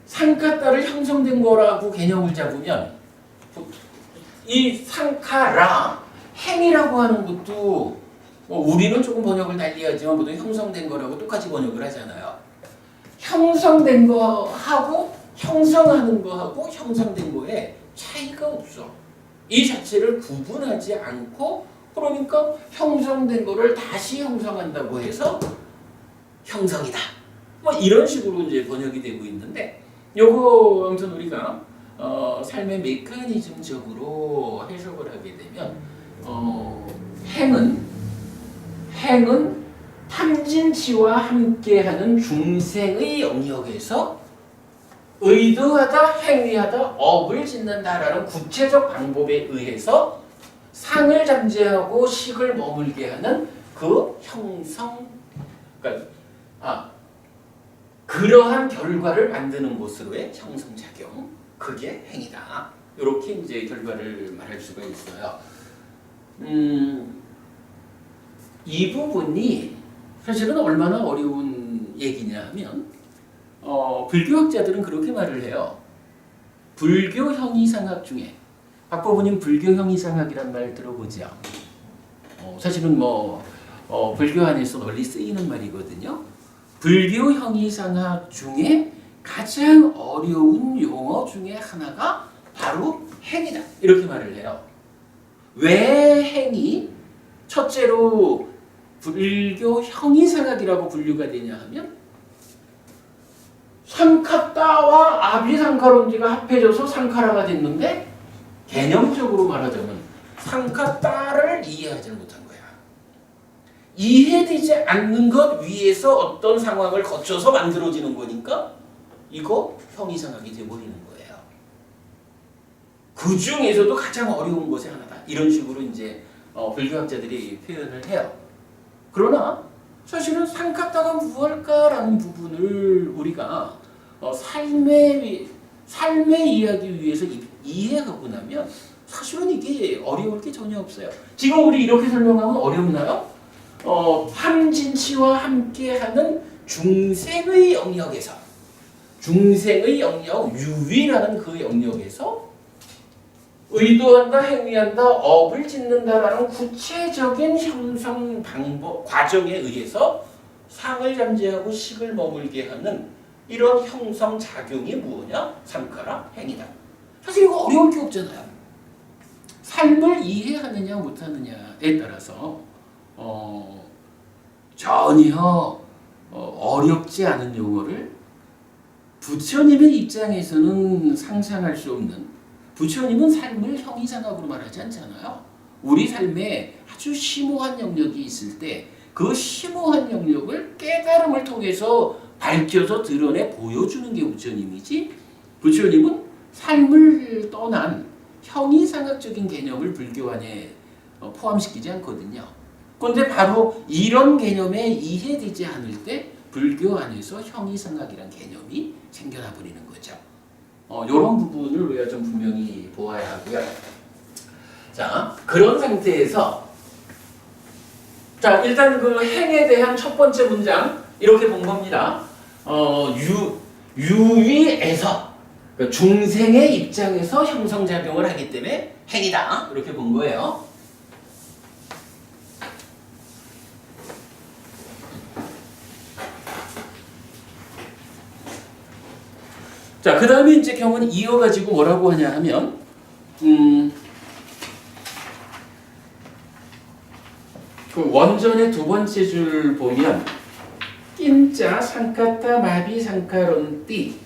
상카따를 형성된 거라고 개념을 잡으면 이 상카라 행이라고 하는 것도 우리는 조금 번역을 달리하지만 보통 형성된 거라고 똑같이 번역을 하잖아요. 형성된 거하고 형성하는 거하고 형성된 거에 차이가 없어. 이 자체를 구분하지 않고 그러니까 형성된 거를 다시 형성한다고 해서 형성이다. 이런 식으로 이제 번역이 되고 있는데 요거 아무튼 우리가 삶의 메커니즘적으로 해석을 하게 되면 행은 탐진치와 함께하는 중생의 영역에서 의도하다, 행위하다, 업을 짓는다라는 구체적 방법에 의해서 상을 잠재하고 식을 머물게 하는 그 형성, 그러한 결과를 만드는 것으로의 형성작용, 그게 행위다. 이렇게 이제 결과를 말할 수가 있어요. 이 부분이 사실은 얼마나 어려운 얘기냐 하면 불교학자들은 그렇게 말을 해요. 불교 형이상학 중에 박보부님 불교 형이상학이란 말 들어보죠. 사실은 불교 안에서 널리 쓰이는 말이거든요. 불교 형이상학 중에 가장 어려운 용어 중에 하나가 바로 행이다. 이렇게 말을 해요. 왜 행이 첫째로 불교 형이상학이라고 분류가 되냐 하면 상카따와 아비상카론지가 합해져서 상카라가 됐는데 개념적으로 말하자면 상카따를 이해하지 못한 거야. 이해되지 않는 것 위에서 어떤 상황을 거쳐서 만들어지는 거니까 이거 형이상학이 되어버리는 거예요. 그 중에서도 가장 어려운 것이 하나다. 이런 식으로 이제 불교학자들이 표현을 해요. 그러나 사실은 상카따가 무엇일까라는 부분을 우리가 삶의 이야기 위해서 이해하고 나면 사실은 이게 어려울 게 전혀 없어요. 지금 우리 이렇게 설명하면 어렵나요? 탐진치와 함께하는 중생의 영역에서 중생의 영역 유위라는 그 영역에서 의도한다, 행위한다, 업을 짓는다라는 구체적인 형성 방법, 과정에 의해서 상을 잠재하고 식을 머물게 하는 이런 형성 작용이 뭐냐? 상카라, 행위다. 사실 이거 어려울 게 없잖아요. 삶을 이해하느냐 못하느냐에 따라서 전혀 어렵지 않은 용어를 부처님의 입장에서는 상상할 수 없는, 부처님은 삶을 형이상학으로 말하지 않잖아요. 우리 삶에 아주 심오한 영역이 있을 때 그 심오한 영역을 깨달음을 통해서 밝혀서 드러내 보여주는 게 부처님이지, 부처님은 삶을 떠난 형이상학적인 개념을 불교 안에 포함시키지 않거든요. 그런데 바로 이런 개념에 이해되지 않을 때 불교 안에서 형이상학이란 개념이 생겨나 버리는 거죠. 이런 부분을 우리가 좀 분명히 보아야 하고요. 자, 그런 상태에서 자, 일단 그 행에 대한 첫 번째 문장 이렇게 본 겁니다. 유위에서 그 중생의 입장에서 형성작용을 하기 때문에 행이다. 이렇게 본 거예요. 자, 그 다음에 이제 경은 이어가지고 뭐라고 하냐 하면, 그 원전의 두 번째 줄 보면, 낀자 상카타 마비 상카론띠,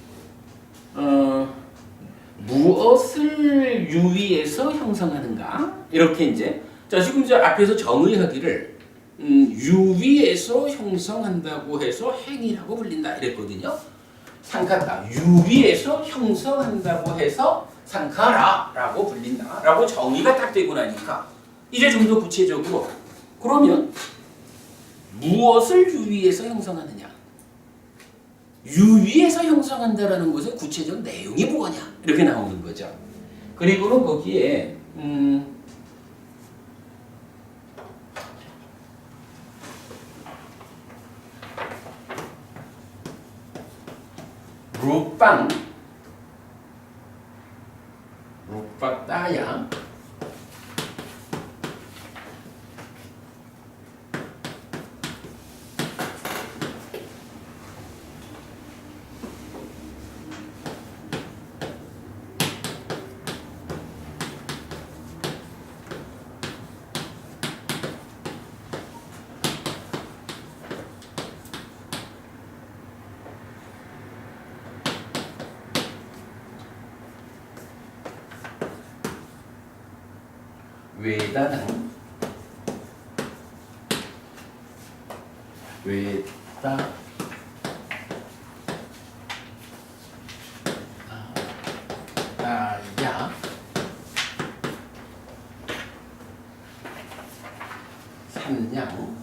무엇을 유의해서 형성하는가? 이렇게 이제, 자, 지금 이제 앞에서 정의하기를, 유의해서 형성한다고 해서 행이라고 불린다. 이랬거든요. 상카타, 유비에서 형성한다고 해서 상카라라고 불린다 라고 정의가 딱 되고 나니까 이제 좀 더 구체적으로 그러면 무엇을 유위해서 형성하느냐, 유위해서 형성한다라는 것의 구체적 내용이 뭐냐 이렇게 나오는 거죠. 그리고는 거기에 루빵, 루빠따야, 외다는 외다 야 산양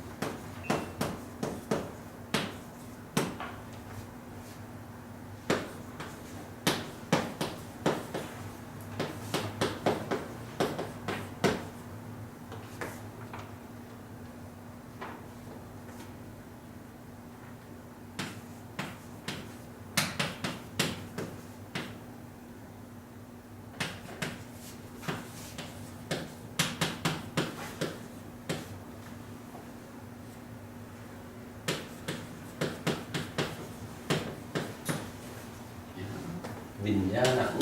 민야랑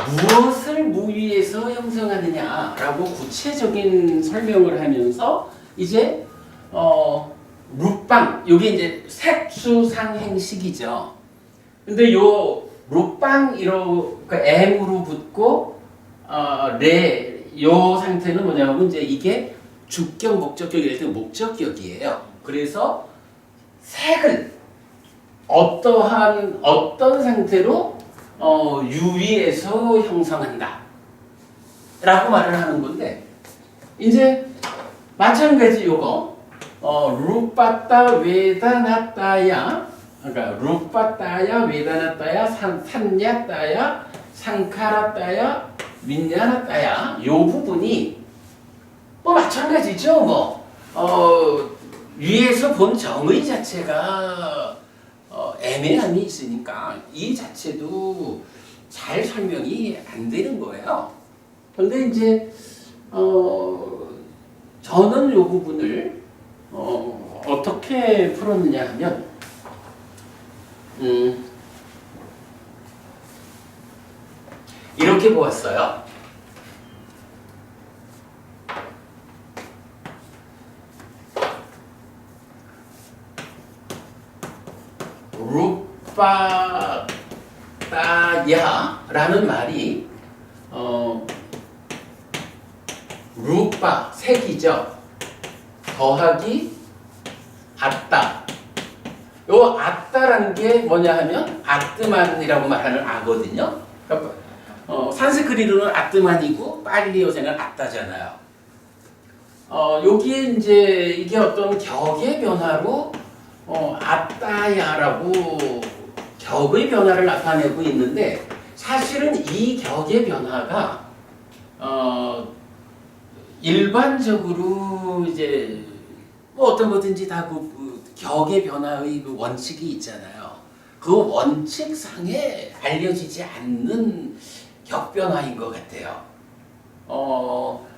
무엇을 무위에서 형성하느냐라고 구체적인 설명을 하면서 이제 룻방, 요게 이제 색수상행식이죠. 근데 요 룻방 그러니까 M으로 붙고 요 상태는 뭐냐면 이제 이게 주격 목적격일 때 목적격이에요. 그래서 색을 어떤 상태로 유위에서 형성한다 라고 말을 하는 건데 이제 마찬가지 요거 루빠따 웨다나따야, 그러니까 루빠따야 웨다나따야 산야따야 상카라따야 민야나따야 요 부분이 뭐 마찬가지죠. 위에서 본 정의 자체가 애매함이 있으니까 이 자체도 잘 설명이 안 되는 거예요. 그런데 이제 저는 이 부분을 어떻게 풀었느냐 하면 이렇게 보았어요. 루빠따야라는 말이 루빠 색이죠. 더하기 아따 요 아따라는 게 뭐냐 하면 아뜨만이라고 말하는 아거든요. 그러니까 산스크리트는 아뜨만이고 빨리 요새는 아따잖아요. 여기에 이제 이게 어떤 격의 변화로 아따야라고 격의 변화를 나타내고 있는데 사실은 이 격의 변화가 일반적으로 이제 뭐 어떤 거든지 다 그 격의 변화의 그 원칙이 있잖아요. 그 원칙상에 알려지지 않는 격 변화인 것 같아요.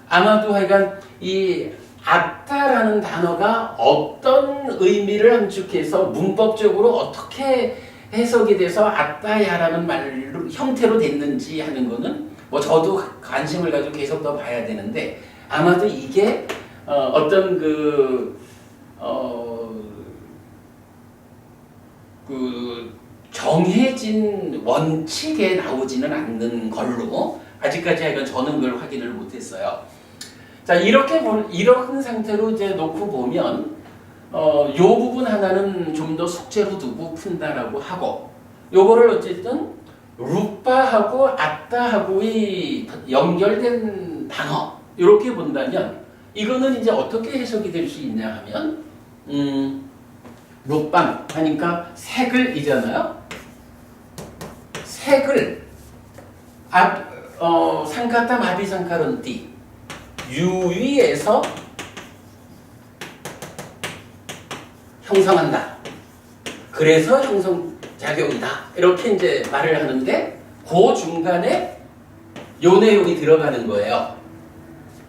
아마도 하여간 이 아따라는 단어가 어떤 의미를 함축해서 문법적으로 어떻게 해석이 돼서 아따야라는 말로 형태로 됐는지 하는 거는 뭐 저도 관심을 가지고 계속 더 봐야 되는데 아마도 이게 어떤 그 정해진 원칙에 나오지는 않는 걸로 아직까지 하여간 저는 그걸 확인을 못했어요. 자 이런 상태로 이제 놓고 보면 요 부분 하나는 좀 더 숙제로 두고 푼다라고 하고 요거를 어쨌든 루파하고 아따하고의 연결된 단어 이렇게 본다면 이거는 이제 어떻게 해석이 될 수 있냐 하면 루빵 하니까 색을이잖아요. 색을 상카타 마비상카론띠 유위에서 형성한다. 그래서 형성작용이다. 이렇게 이제 말을 하는데 그 중간에 요 내용이 들어가는 거예요.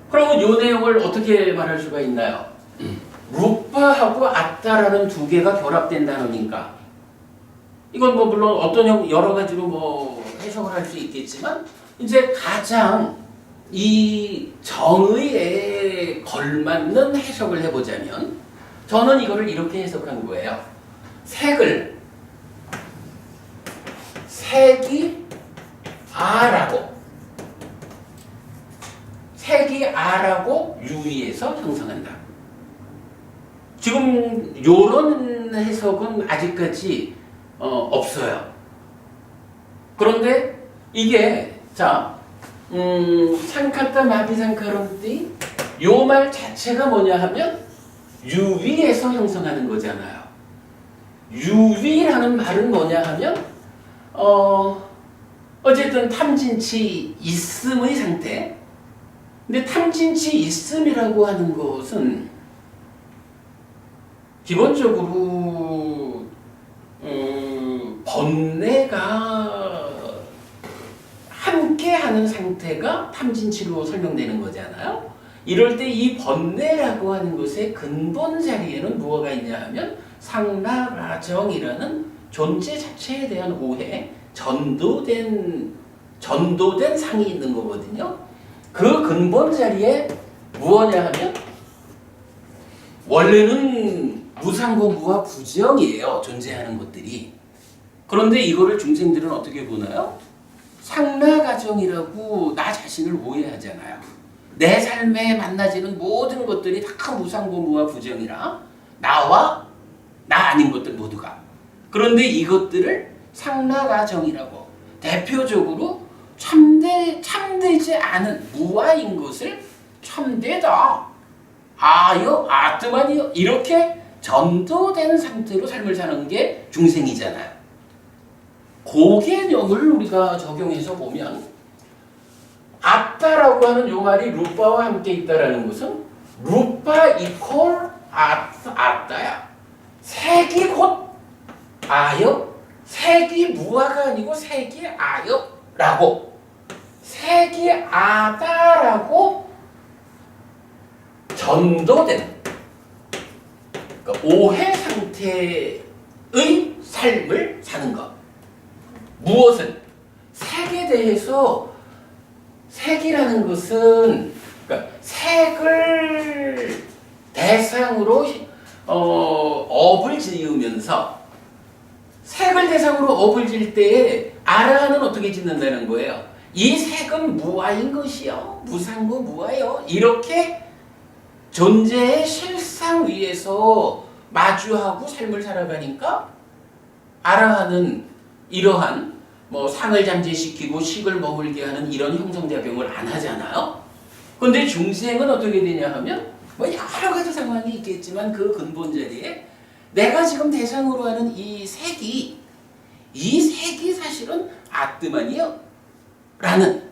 그러면 요 내용을 어떻게 말할 수가 있나요? 루파하고 아따라는 두 개가 결합된 단어니까 이건 뭐 물론 어떤 여러 가지로 뭐 해석을 할 수 있겠지만 이제 가장 이 정의에 걸맞는 해석을 해보자면 저는 이거를 이렇게 해석한 거예요. 색이 아라고 유의해서 형성한다. 지금 요런 해석은 아직까지 없어요. 그런데 이게 상카타 마비상카론띠 요 말 자체가 뭐냐 하면 유위에서 형성하는 거잖아요. 유위라는 말은 뭐냐 하면 어쨌든 탐진치 있음의 상태. 근데 탐진치 있음이라고 하는 것은 기본적으로 번뇌가 함께하는 상태가 탐진치로 설명되는 거잖아요. 이럴 때 이 번뇌라고 하는 것의 근본 자리에는 무엇가 있냐 하면 상라라정이라는 존재 자체에 대한 오해, 전도된 상이 있는 거거든요. 그 근본 자리에 무엇냐 하면 원래는 무상고 무와 부정이에요. 존재하는 것들이. 그런데 이거를 중생들은 어떻게 보나요? 상라가정이라고 나 자신을 오해하잖아요. 내 삶에 만나지는 모든 것들이 다 무상고 무와 부정이라 나와 나 아닌 것들 모두가. 그런데 이것들을 상라가정이라고 대표적으로 참되지 않은 무아인 것을 참되다. 아요, 아트만이요. 이렇게 전도된 상태로 삶을 사는 게 중생이잖아요. 그 개념을 우리가 적용해서 보면 아따라고 하는 요 말이 루파와 함께 있다라는 것은 루파 이퀄 아따야. 색이 곧 아요. 색이 무아가 아니고 색이 아요. 라고 색이 아다라고 전도된 그러니까 오해 상태의 삶을 사는 것. 무엇은? 색에 대해서 색이라는 것은 그러니까 색을 대상으로 업을 지으면서 색을 대상으로 업을 지을 때에 아라는 어떻게 짓는다는 거예요? 이 색은 무아인 것이요. 무상고 무아요. 이렇게 존재의 실상 위에서 마주하고 삶을 살아가니까 알아하는 이러한 뭐 상을 잠재시키고 식을 머물게 하는 이런 형성작용을 안 하잖아요. 근데 중생은 어떻게 되냐 하면 뭐 여러 가지 상황이 있겠지만 그 근본 자리에 내가 지금 대상으로 하는 이 색이 사실은 아뜨만이요 라는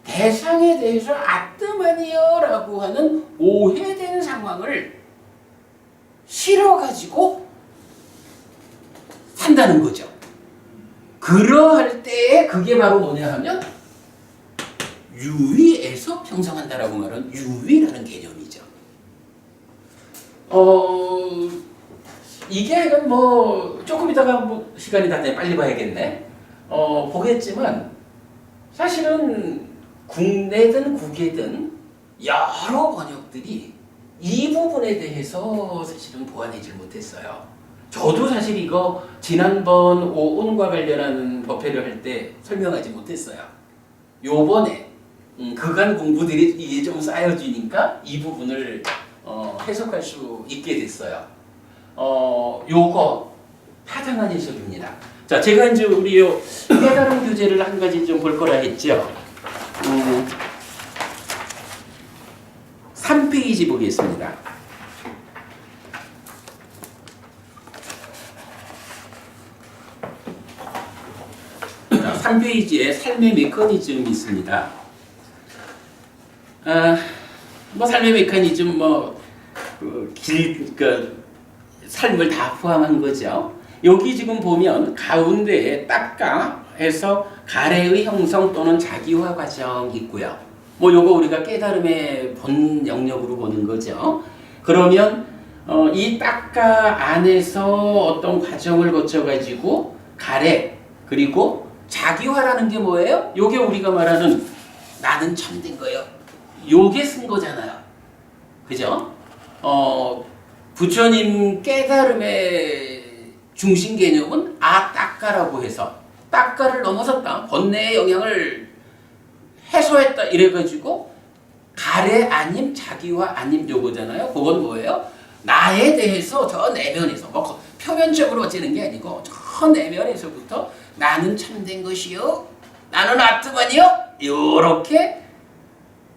대상에 대해서 아뜨만이요 라고 하는 오해된 상황을 실어가지고 산다는 거죠. 그러할 때에 그게 바로 뭐냐 하면 유의에서 형성한다라고 말하는 유의라는 개념이죠. 이게 뭐 조금 이따가 뭐 시간이 다 돼 빨리 봐야겠네. 보겠지만 사실은 국내든 국외든 여러 번역들이 이 부분에 대해서 사실은 보완하지 못했어요. 저도 사실 이거 지난번 오온과 관련한 법회를 할 때 설명하지 못했어요. 요번에 그간 공부들이 이게 좀 쌓여지니까 이 부분을 해석할 수 있게 됐어요. 요거 타당한 해석입니다. 자, 제가 이제 우리 요 깨달음 교재를 한 가지 좀 볼 거라 했죠. 3페이지 보겠습니다. 자, 3페이지에 삶의 메커니즘이 있습니다. 뭐 삶의 메커니즘 삶을 다 포함한 거죠. 여기 지금 보면 가운데에 딱가에서 가래의 형성 또는 자기화 과정이 있고요. 뭐 요거 우리가 깨달음의 본 영역으로 보는 거죠. 그러면 이 딱가 안에서 어떤 과정을 거쳐 가지고 가래 그리고 자기화라는 게 뭐예요? 요게 우리가 말하는 나는 참된 거예요. 요게 쓴 거잖아요. 그죠? 부처님 깨달음의 중심 개념은 딱가라고 해서 딱가를 넘어섰다. 번뇌의 영향을 해소했다. 이래가지고 가래 아님 자기화 아님 요거잖아요. 그건 뭐예요? 나에 대해서 저 내면에서 뭐 표면적으로 어찌는 게 아니고 저 내면에서부터 나는 참된 것이요. 나는 아트만이요. 요렇게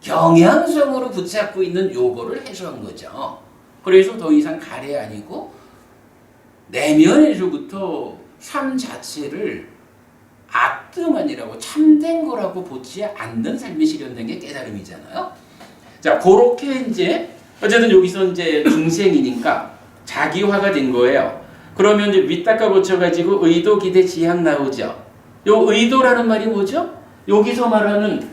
경향성으로 붙잡고 있는 요거를 해소한 거죠. 그래서 더 이상 가래 아니고 내면에서부터 삶 자체를 아뜨만이라고 참된 거라고 보지 않는 삶이 실현된 게 깨달음이잖아요. 자, 그렇게 이제 어쨌든 여기서 이제 중생이니까 자기화가 된 거예요. 그러면 이제 윗닦아 고쳐가지고 의도, 기대, 지향 나오죠. 요 의도라는 말이 뭐죠? 여기서 말하는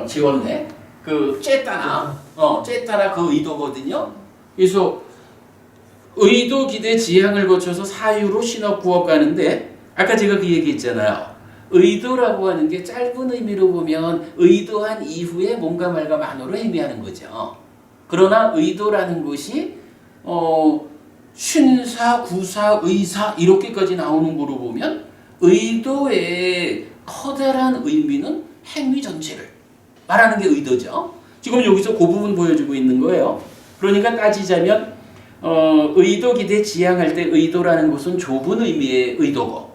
지웠네. 그 쬐따나 쬐따나 그 의도거든요. 그래서 의도, 기대, 지향을 거쳐서 사유로 신업, 구업 가는데 아까 제가 그 얘기했잖아요. 의도라고 하는 게 짧은 의미로 보면 의도한 이후에 뭔가 말과 만으로 의미하는 거죠. 그러나 의도라는 것이 쉰사, 구사, 의사 이렇게까지 나오는 거로 보면 의도의 커다란 의미는 행위 전체를 말하는 게 의도죠. 지금 여기서 그 부분 보여주고 있는 거예요. 그러니까 따지자면 의도, 기대, 지향할 때 의도라는 것은 좁은 의미의 의도고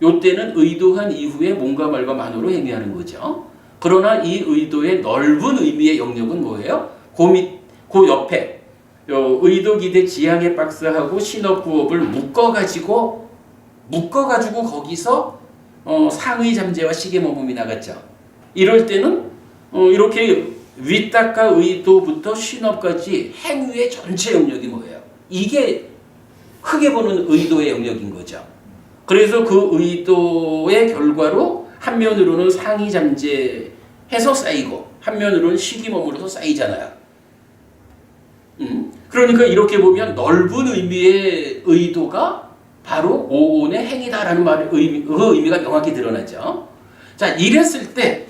요때는 의도한 이후에 뭔가 말과 만으로 행위하는 거죠. 그러나 이 의도의 넓은 의미의 영역은 뭐예요? 그 옆에 의도, 기대, 지향의 박스하고 신업, 구업을 묶어가지고 거기서 상의 잠재와 식의 머금이 나갔죠. 이럴 때는 이렇게 윗닦아 의도부터 신업까지 행위의 전체 영역이 뭐예요? 이게 크게 보는 의도의 영역인 거죠. 그래서 그 의도의 결과로 한면으로는 상의 잠재해서 쌓이고 한면으로는 식이 머물러서 쌓이잖아요. 그러니까 이렇게 보면 넓은 의미의 의도가 바로 오온의 행위다라는 말의 그 의미가 명확히 드러나죠. 자, 이랬을 때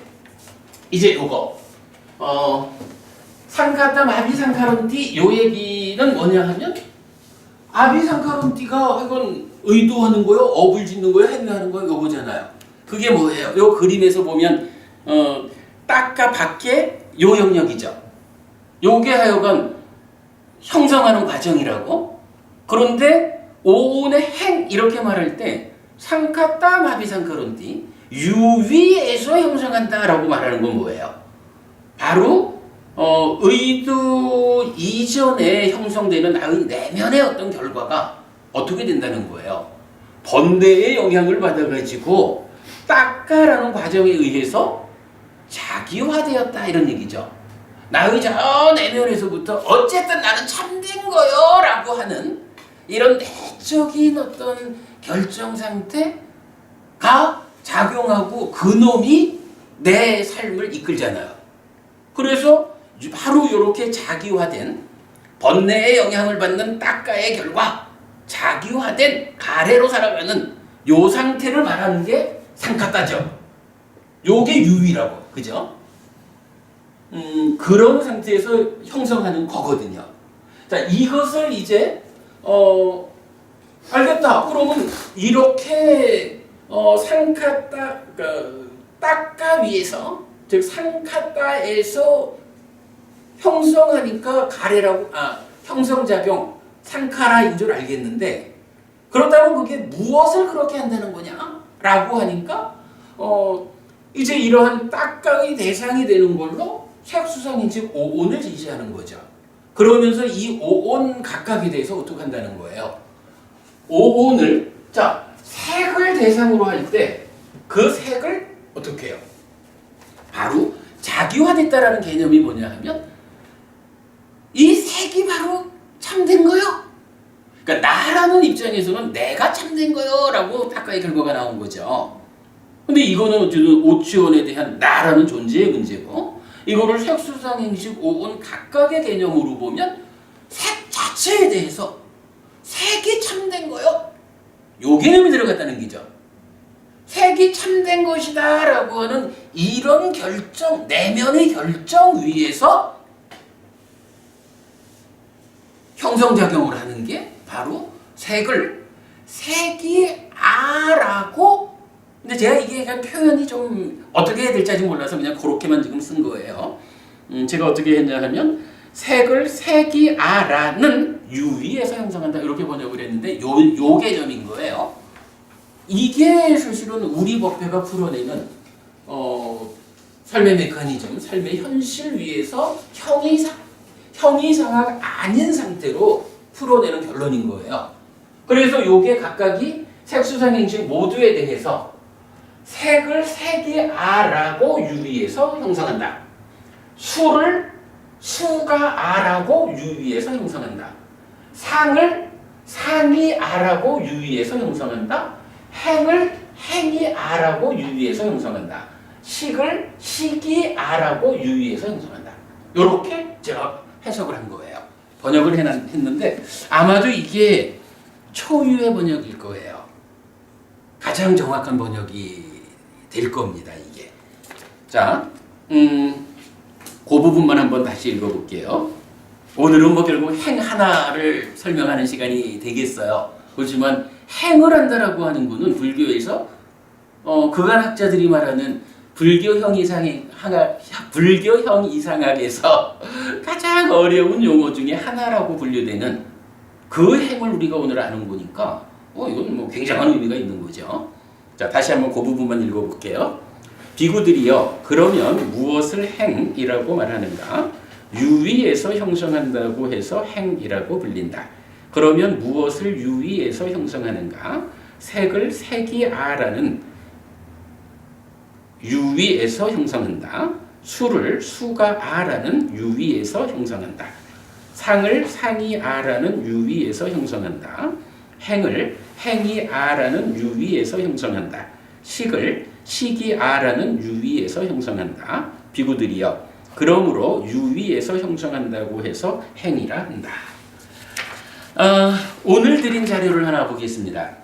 이제 요거 상카탐 아비상카론티 요 얘기는 뭐냐 하면 아비상카론티가 이건 의도하는 거요, 업을 짓는 거요, 행위하는 거요, 요거잖아요. 그게 뭐예요? 요 그림에서 보면 딱가 밖에 요 영역이죠. 요게 하여간 형성하는 과정이라고 그런데 오온의 행 이렇게 말할 때 상카따 마비상카론띠 유위에서 형성한다라고 말하는 건 뭐예요? 바로 의도 이전에 형성되는 나의 내면의 어떤 결과가 어떻게 된다는 거예요? 번뇌의 영향을 받아가지고 딱가라는 과정에 의해서 자기화되었다 이런 얘기죠. 나의 저 내면에서부터 어쨌든 나는 참된 거요 라고 하는 이런 내적인 어떤 결정 상태가 작용하고 그놈이 내 삶을 이끌잖아요. 그래서 바로 이렇게 자기화된 번뇌의 영향을 받는 딱가의 결과 자기화된 가래로 살아가는 요 상태를 말하는 게 상카따죠. 요게 유위라고, 그죠? 그런 상태에서 형성하는 거거든요. 자, 이것을 이제 알겠다. 그러면 이렇게 상카따, 딱가 위에서, 즉 상카따에서 형성하니까 가래라고, 형성작용 상카라인 줄 알겠는데, 그렇다면 그게 무엇을 그렇게 한다는 거냐? 라고 하니까 이제 이러한 딱가의 대상이 되는 걸로 색수상인 즉 오온을 제시하는 거죠. 그러면서 이 오온 각각에 대해서 어떻게 한다는 거예요? 오온을, 자, 색을 대상으로 할 때 그 색을 어떻게 해요? 바로 자기화됐다라는 개념이 뭐냐 하면 이 색이 바로 참된 거요. 그러니까 나라는 입장에서는 내가 참된 거요 라고 딱가의 결과가 나온 거죠. 근데 이거는 어쨌든 오치원에 대한 나라는 존재의 문제고, 이거를 색수상행식 오온 각각의 개념으로 보면 색 자체에 대해서 색이 참된 거요, 요 개념이 들어갔다는 거죠. 색이 참된 것이다 라고 하는 이런 결정, 내면의 결정 위에서 형성작용을 하는 게 바로 색을 색이 아라고, 근데 제가 이게 약간 표현이 좀 어떻게 해야 될지 아직 몰라서 그냥 그렇게만 지금 쓴 거예요. 제가 어떻게 했냐 하면 색을 색이 아라는 유위에서 형성한다 이렇게 번역을 했는데 요 개념인 거예요. 이게 사실은 우리 법회가 풀어내는 삶의 메커니즘, 삶의 현실 위에서 형이상학 아닌 상태로 풀어내는 결론인 거예요. 그래서 요게 각각이 색수상행식 모두에 대해서 색을 색이 아라고 유위에서 형성한다. 수를 수가 아라고 유위에서 형성한다. 상을 상이 아라고 유위에서 형성한다. 행을 행이 아라고 유위에서 형성한다. 식을 식이 아라고 유위에서 형성한다. 이렇게 제가 해석을 한 거예요. 번역을 했는데 아마도 이게 초유의 번역일 거예요. 가장 정확한 번역이 될 겁니다. 이게. 자, 그 부분만 한번 다시 읽어볼게요. 오늘은 뭐 결국 행 하나를 설명하는 시간이 되겠어요. 그렇지만 행을 한다라고 하는 거는 불교에서 그간 학자들이 말하는 불교형 이상학에서 가장 어려운 용어 중에 하나라고 분류되는 그 행을 우리가 오늘 아는 거니까 이건 뭐 굉장한 의미가 있는 거죠. 자, 다시 한번 그 부분만 읽어볼게요. 비구들이여, 그러면 무엇을 행이라고 말하는가? 유위에서 형성한다고 해서 행이라고 불린다. 그러면 무엇을 유위에서 형성하는가? 색을 색이 아라는 유위에서 형성한다. 수를 수가 아라는 유위에서 형성한다. 상을 상이 아라는 유위에서 형성한다. 행을 행이 아라는 유위에서 형성한다. 식을 식이 아라는 유위에서 형성한다. 비구들이여, 그러므로 유위에서 형성한다고 해서 행이라 한다. 오늘 드린 자료를 하나 보겠습니다.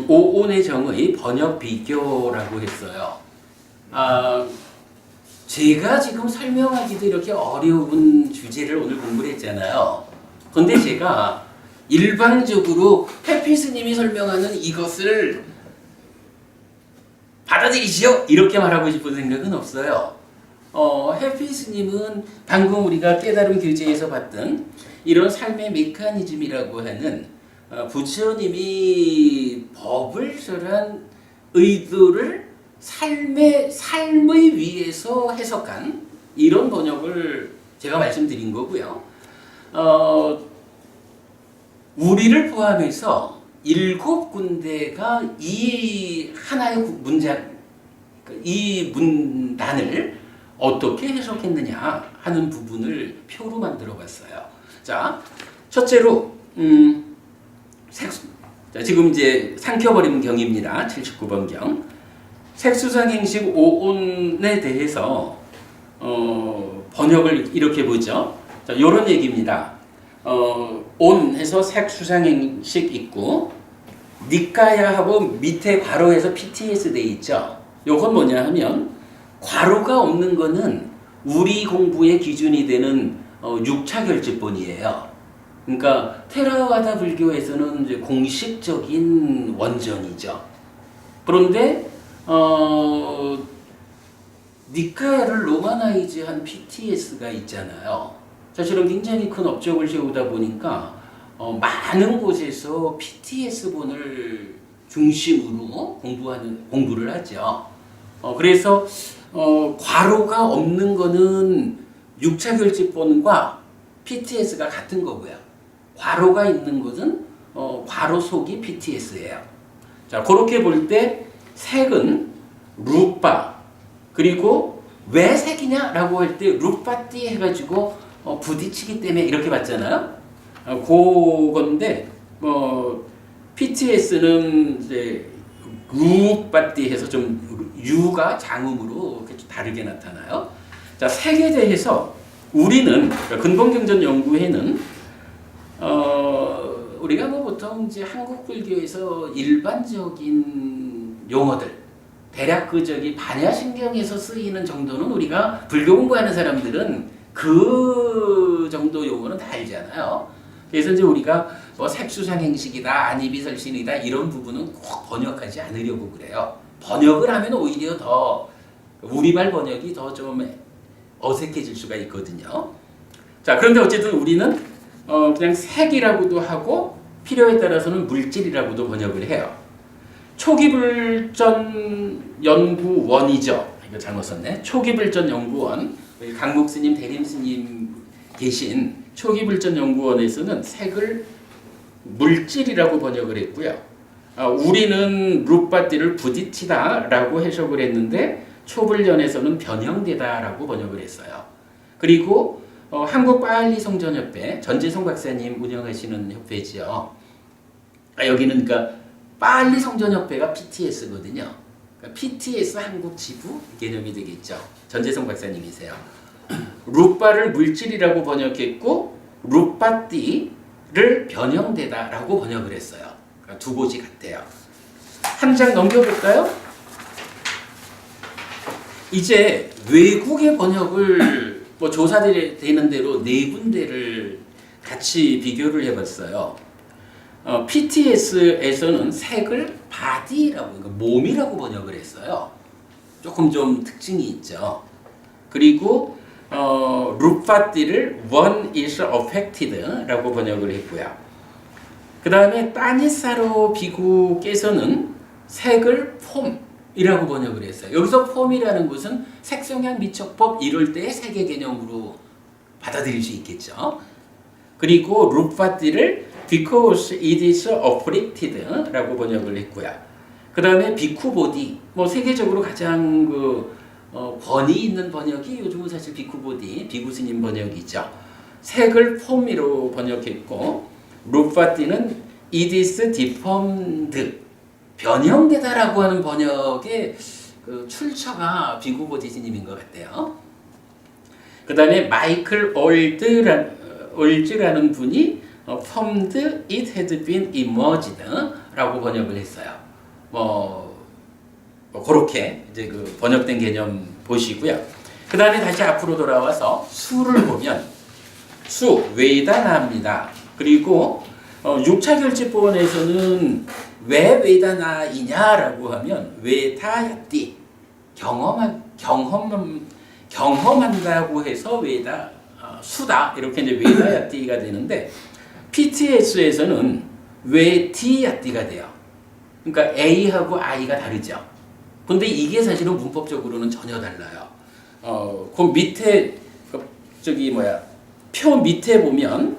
오온의 정의 번역 비교라고 했어요. 제가 지금 설명하기도 이렇게 어려운 주제를 오늘 공부를 했잖아요. 근데 제가 일방적으로 페피 스님이 설명하는 이것을 받아들이시오 이렇게 말하고 싶은 생각은 없어요. 해피 스님은 방금 우리가 깨달음 교재에서 봤던 이런 삶의 메커니즘이라고 하는 부처님이 법을 설한 의도를 삶의 위에서 해석한 이런 번역을 제가 말씀드린 거고요. 우리를 포함해서 7군데가 이 하나의 문장, 이 문단을 어떻게 해석했느냐 하는 부분을 표로 만들어 봤어요. 자, 첫째로 자, 지금 이제 삼켜버린 경입니다. 79번 경. 색수상행식 5온에 대해서 번역을 이렇게 보죠. 자, 요런 얘기입니다. 온 해서 색수상행식 있고 니까야하고 밑에 괄호에서 PTS 돼 있죠. 요건 뭐냐 하면 괄호가 없는 거는 우리 공부의 기준이 되는 6차 결집본이에요. 그러니까 테라와다 불교에서는 이제 공식적인 원전이죠. 그런데 니까야를 로마나이즈한 PTS가 있잖아요. 사실은 굉장히 큰 업적을 세우다 보니까 많은 곳에서 PTS본을 중심으로 공부를 하죠. 그래서 괄호가 없는 거는 6차 결집본과 PTS가 같은 거고요. 괄호가 있는 것은 괄호 속이 PTS예요. 자, 그렇게 볼 때 색은 루파, 그리고 왜 색이냐라고 할 때 루파띠 해가지고 부딪히기 때문에 이렇게 봤잖아요. 그건데 PTS는 이제 루파띠 해서 좀 유가 장음으로 다르게 나타나요. 자, 색에 대해서 우리는 근본경전 연구회는 우리가 보통 이제 한국 불교에서 일반적인 용어들, 대략 저기 반야신경에서 쓰이는 정도는 우리가 불교 공부하는 사람들은 그 정도 용어는 다 알잖아요. 그래서 이제 우리가 색수상행식이다, 안이비설신이다 이런 부분은 꼭 번역하지 않으려고 그래요. 번역을 하면 오히려 더 우리말 번역이 더 좀 어색해질 수가 있거든요. 자, 그런데 어쨌든 우리는 그냥 색이라고도 하고 필요에 따라서는 물질이라고도 번역을 해요. 초기불전 연구원이죠. 이거 잘못 썼네. 초기불전 연구원, 강목 스님, 대림 스님 계신 초기불전 연구원에서는 색을 물질이라고 번역을 했고요. 우리는 루파띠를 부딪히다라고 해석을 했는데 초불련에서는 변형되다라고 번역을 했어요. 그리고 한국 빨리 성전협회 전재성 박사님 운영하시는 협회지요. 여기는 그러니까 빨리 성전협회가 PTS거든요. 그러니까 PTS 한국 지부 개념이 되겠죠. 전재성 박사님이세요. 루파를 물질이라고 번역했고 루파띠를 변형되다라고 번역을 했어요. 그러니까 두 곳이 같대요. 한 장 넘겨볼까요? 이제 외국의 번역을 조사되는 대로 네 군데를 같이 비교를 해봤어요. PTS에서는 색을 body라고, 그러니까 몸이라고 번역을 했어요. 조금 좀 특징이 있죠. 그리고 루파띠를 one is affected라고 번역을 했고요. 그 다음에 따니사로 비구께서는 색을 폼이라고 번역을 했어요. 여기서 폼이라는 것은 색성향 미척법 이럴 때의 색의 개념으로 받아들일 수 있겠죠. 그리고 루파띠를 because it is afflicted라고 번역을 했고요. 그 다음에 비쿠보디, 세계적으로 가장 권위 있는 번역이 요즘은 사실 비쿠보디, 비구스님 번역이죠. 색을 폼으로 번역했고, 루파띠는 it is deformed, 변형되다라고 하는 번역의 출처가 비구보디스님인 것 같아요. 그 다음에 마이클 올즈라는 분이 formed it had been emerged라고 번역을 했어요. 그렇게 이제 그 번역된 개념 보시고요. 그 다음에 다시 앞으로 돌아와서 수를 보면 수 웨이다나입니다. 그리고 6차 결집본에서는 왜 웨이다나이냐라고 하면 웨타야띠 경험의 경험한다고 해서 외다 수다 이렇게 이제 외다야띠가 되는데 PTS에서는 외티야띠가 돼요. 그러니까 A하고 I가 다르죠. 근데 이게 사실은 문법적으로는 전혀 달라요. 그 밑에 표 밑에 보면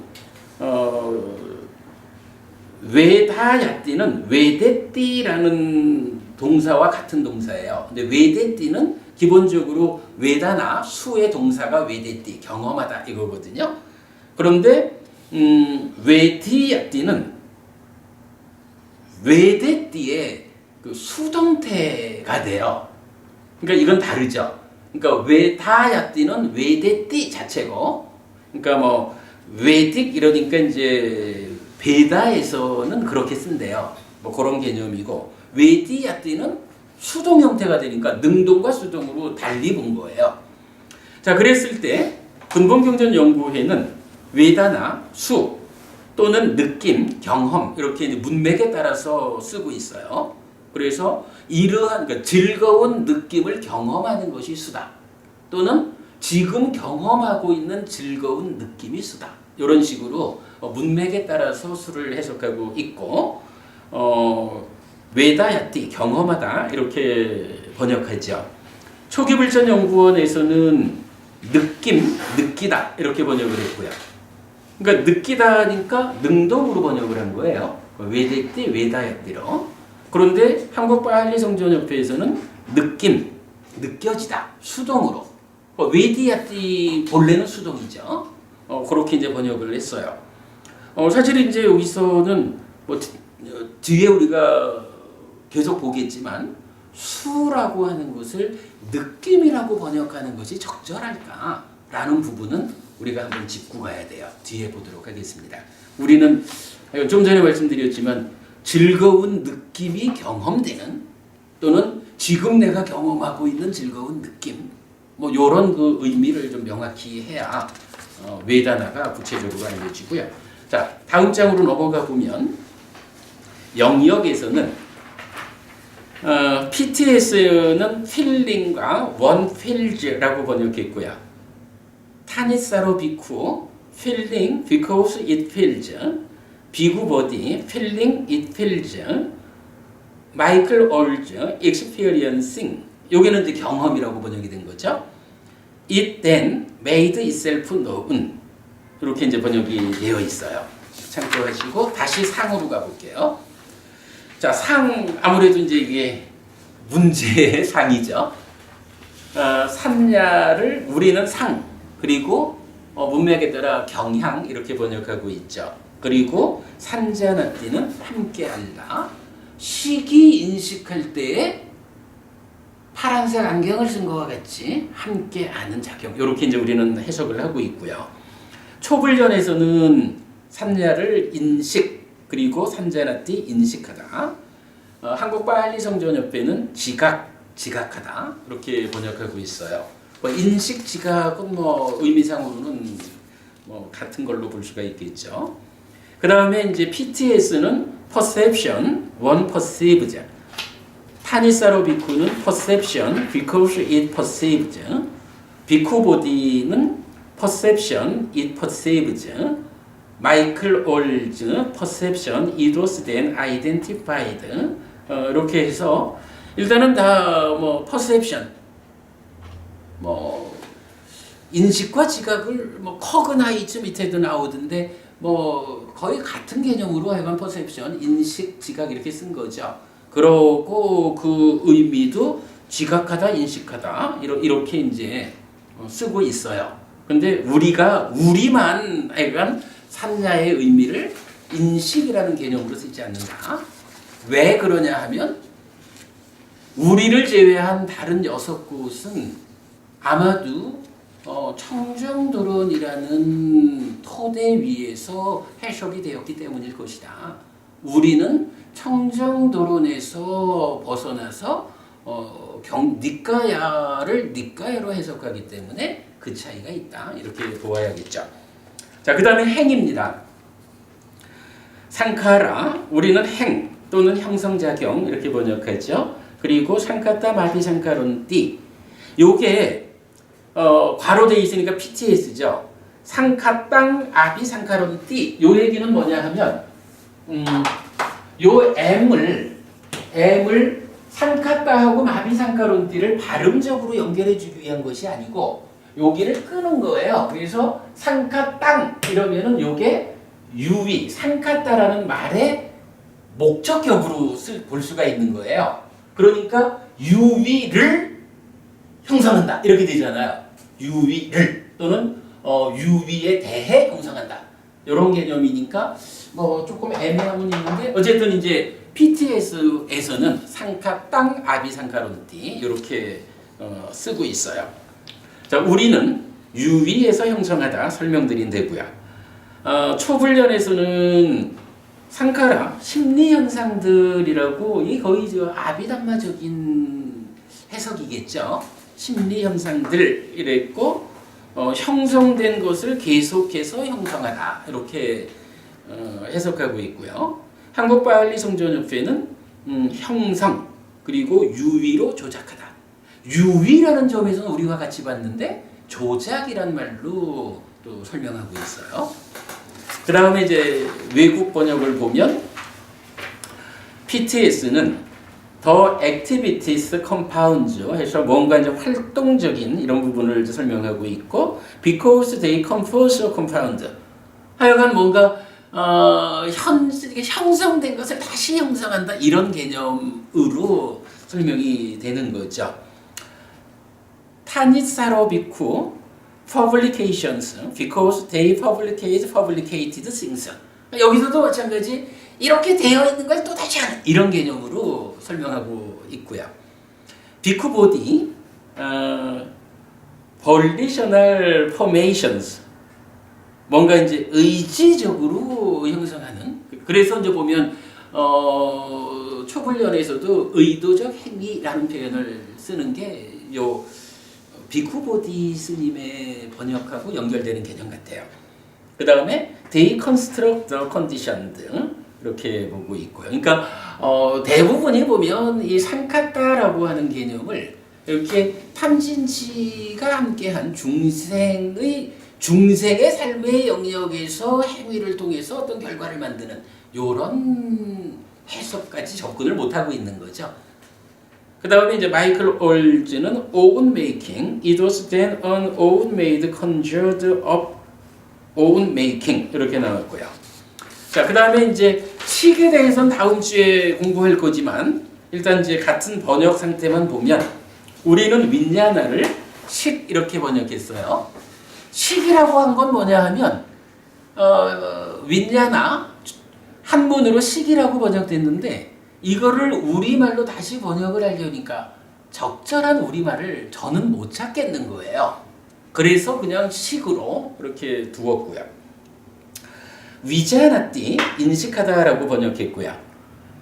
외다야띠는 외대띠라는 동사와 같은 동사예요. 근데 외대띠는 기본적으로 외다나 수의 동사가 외대띠, 경험하다 이거거든요. 그런데 외티야띠는 외대띠의 그 수동태가 돼요. 그러니까 이건 다르죠. 그러니까 외다야띠는 외대띠 자체고, 그러니까 뭐 외딕 이러니까 이제 베다에서는 그렇게 쓴대요. 뭐 그런 개념이고, 외디야띠는 수동 형태가 되니까 능동과 수동으로 달리 본 거예요. 자, 그랬을 때 근본경전 연구회는 외다나 수 또는 느낌, 경험 이렇게 문맥에 따라서 쓰고 있어요. 그래서 이러한 그러니까 즐거운 느낌을 경험하는 것이 수다. 또는 지금 경험하고 있는 즐거운 느낌이 수다. 이런 식으로 문맥에 따라서 수를 해석하고 있고, 외다야띠 경험하다 이렇게 번역하죠. 초기불전연구원에서는 느낌, 느끼다 이렇게 번역을 했고요. 그러니까 느끼다니까 능동으로 번역을 한 거예요. 외대띠, 외다야띠로. 그런데 한국파알리성전협회에서는 느낌, 느껴지다, 수동으로. 외디야띠 본래는 수동이죠. 그렇게 이제 번역을 했어요. 사실 이제 여기서는 뭐 뒤에 우리가 계속 보겠지만 수라고 하는 것을 느낌이라고 번역하는 것이 적절할까라는 부분은 우리가 한번 짚고 가야 돼요. 뒤에 보도록 하겠습니다. 우리는 좀 전에 말씀드렸지만 즐거운 느낌이 경험되는 또는 지금 내가 경험하고 있는 즐거운 느낌 뭐 이런 그 의미를 좀 명확히 해야 외단어가 구체적으로 알려지고요. 자, 다음 장으로 넘어가 보면 영역에서는 PTS는 feeling과 one feels라고 번역했고요. 타니사로 비쿠 feeling because it feels, 비구 버디 feeling it feels, 마이클 올즈 experiencing 여기는 이제 경험이라고 번역이 된 거죠. It then made itself known 이렇게 이제 번역이 되어 있어요. 참고하시고 다시 상으로 가볼게요. 자, 상 아무래도 이제 이게 문제의 상이죠. 산야를 우리는 상 그리고 문맥에 따라 경향 이렇게 번역하고 있죠. 그리고 산자나띠는 함께한다. 시기 인식할 때에 파란색 안경을 쓴 것과 같이 함께 아는 작용 이렇게 이제 우리는 해석을 하고 있고요. 초불전에서는 산야를 인식 그리고 산자나띠 인식하다. 한국파알리성전협회는 지각하다 이렇게 번역하고 있어요. 뭐 인식 지각은 뭐 의미상으로는 뭐 같은 걸로 볼 수가 있겠죠. 그 다음에 이제 PTS는 perception, one perceives. 타니사로 비쿠는 perception because it perceives. 비쿠 보디는 perception, it perceives. 마이클 올즈 perception, it was then identified. 이렇게 해서 일단은 다 뭐 perception, 뭐 인식과 지각을 뭐 커그나이츠 밑에도 나오던데 뭐 거의 같은 개념으로 하여간 perception, 인식, 지각 이렇게 쓴 거죠. 그러고 그 의미도 지각하다, 인식하다 이렇게 이제 쓰고 있어요. 근데 우리만 하여간 산야의 의미를 인식이라는 개념으로 쓰지 않는다. 왜 그러냐 하면 우리를 제외한 다른 6곳은 아마도 청정도론이라는 토대 위에서 해석이 되었기 때문일 것이다. 우리는 청정도론에서 벗어나서 니까야를 니까야로 해석하기 때문에 그 차이가 있다. 이렇게 보아야겠죠. 자, 그 다음에 행입니다. 상카라, 우리는 행 또는 형성작용 이렇게 번역하죠. 그리고 상카타 마디 상카론띠, 요게 괄호돼 있으니까 PTS죠. 상카땅 아비상카론띠. 요 얘기는 뭐냐 하면 요 M을 상카따하고 아비상카론띠를 발음적으로 연결해 주기 위한 것이 아니고 여기를 끄는 거예요. 그래서 상카땅 이러면은 요게 유위, 상카따라는 말의 목적격으로 볼 수가 있는 거예요. 그러니까 유위를 형성한다 이렇게 되잖아요. 유위를 또는 유위에 대해 형성한다 이런 개념이니까 뭐 조금 애매함은 있는데 어쨌든 이제 PTS에서는 상카땅 아비상카론띠 이렇게 쓰고 있어요. 자, 우리는 유위에서 형성하다 설명드린 되고요. 초불련에서는 상카라 심리 현상들이라고 이 거의 저 아비담마적인 해석이겠죠. 심리 현상들 이랬고 형성된 것을 계속해서 형성하다 이렇게 해석하고 있고요. 한국바알리성전협회는 형성 그리고 유위로 조작하다. 유위라는 점에서는 우리와 같이 봤는데 조작이란 말로 또 설명하고 있어요. 그 다음에 이제 외국 번역을 보면 PTS는 더 activities compounds 해서 뭔가 이제 활동적인 이런 부분을 이제 설명하고 있고 because they compose a compound 하여간 뭔가 형성된 것을 다시 형성한다 이런 개념으로 설명이 되는 거죠. 타니사로 비쿠 publications because they publicated things. 여기서도 마찬가지 이렇게 되어 있는 걸 또 다시 하는 이런 개념으로 설명하고 있고요. 비쿠보디 volitional formations 뭔가 이제 의지적으로 형성하는 그래서 이제 보면 초불련에서도 의도적 행위라는 표현을 쓰는 게 요 비쿠보디 스님의 번역하고 연결되는 개념 같아요. 그 다음에 they construct the condition 등 이렇게 보고 있고요. 그러니까 대부분이 보면 이 상카따라고 하는 개념을 이렇게 탐진치가 함께한 중생의 삶의 영역에서 행위를 통해서 어떤 결과를 만드는 이런 해석까지 접근을 못하고 있는 거죠. 그 다음에 이제 마이클 올즈는 oven making, it was then an oven made conjured up oven making 이렇게 나왔고요. 자, 그 다음에 이제 식에 대해서는 다음 주에 공부할 거지만 일단 이제 같은 번역 상태만 보면 우리는 윈냐나를 식 이렇게 번역했어요. 식이라고 한 건 뭐냐 하면 윈냐나 한문으로 식이라고 번역됐는데 이거를 우리말로 다시 번역을 하려니까 적절한 우리말을 저는 못 찾겠는 거예요. 그래서 그냥 식으로 이렇게 두었고요. 위자나띠 인식하다라고 번역했고요.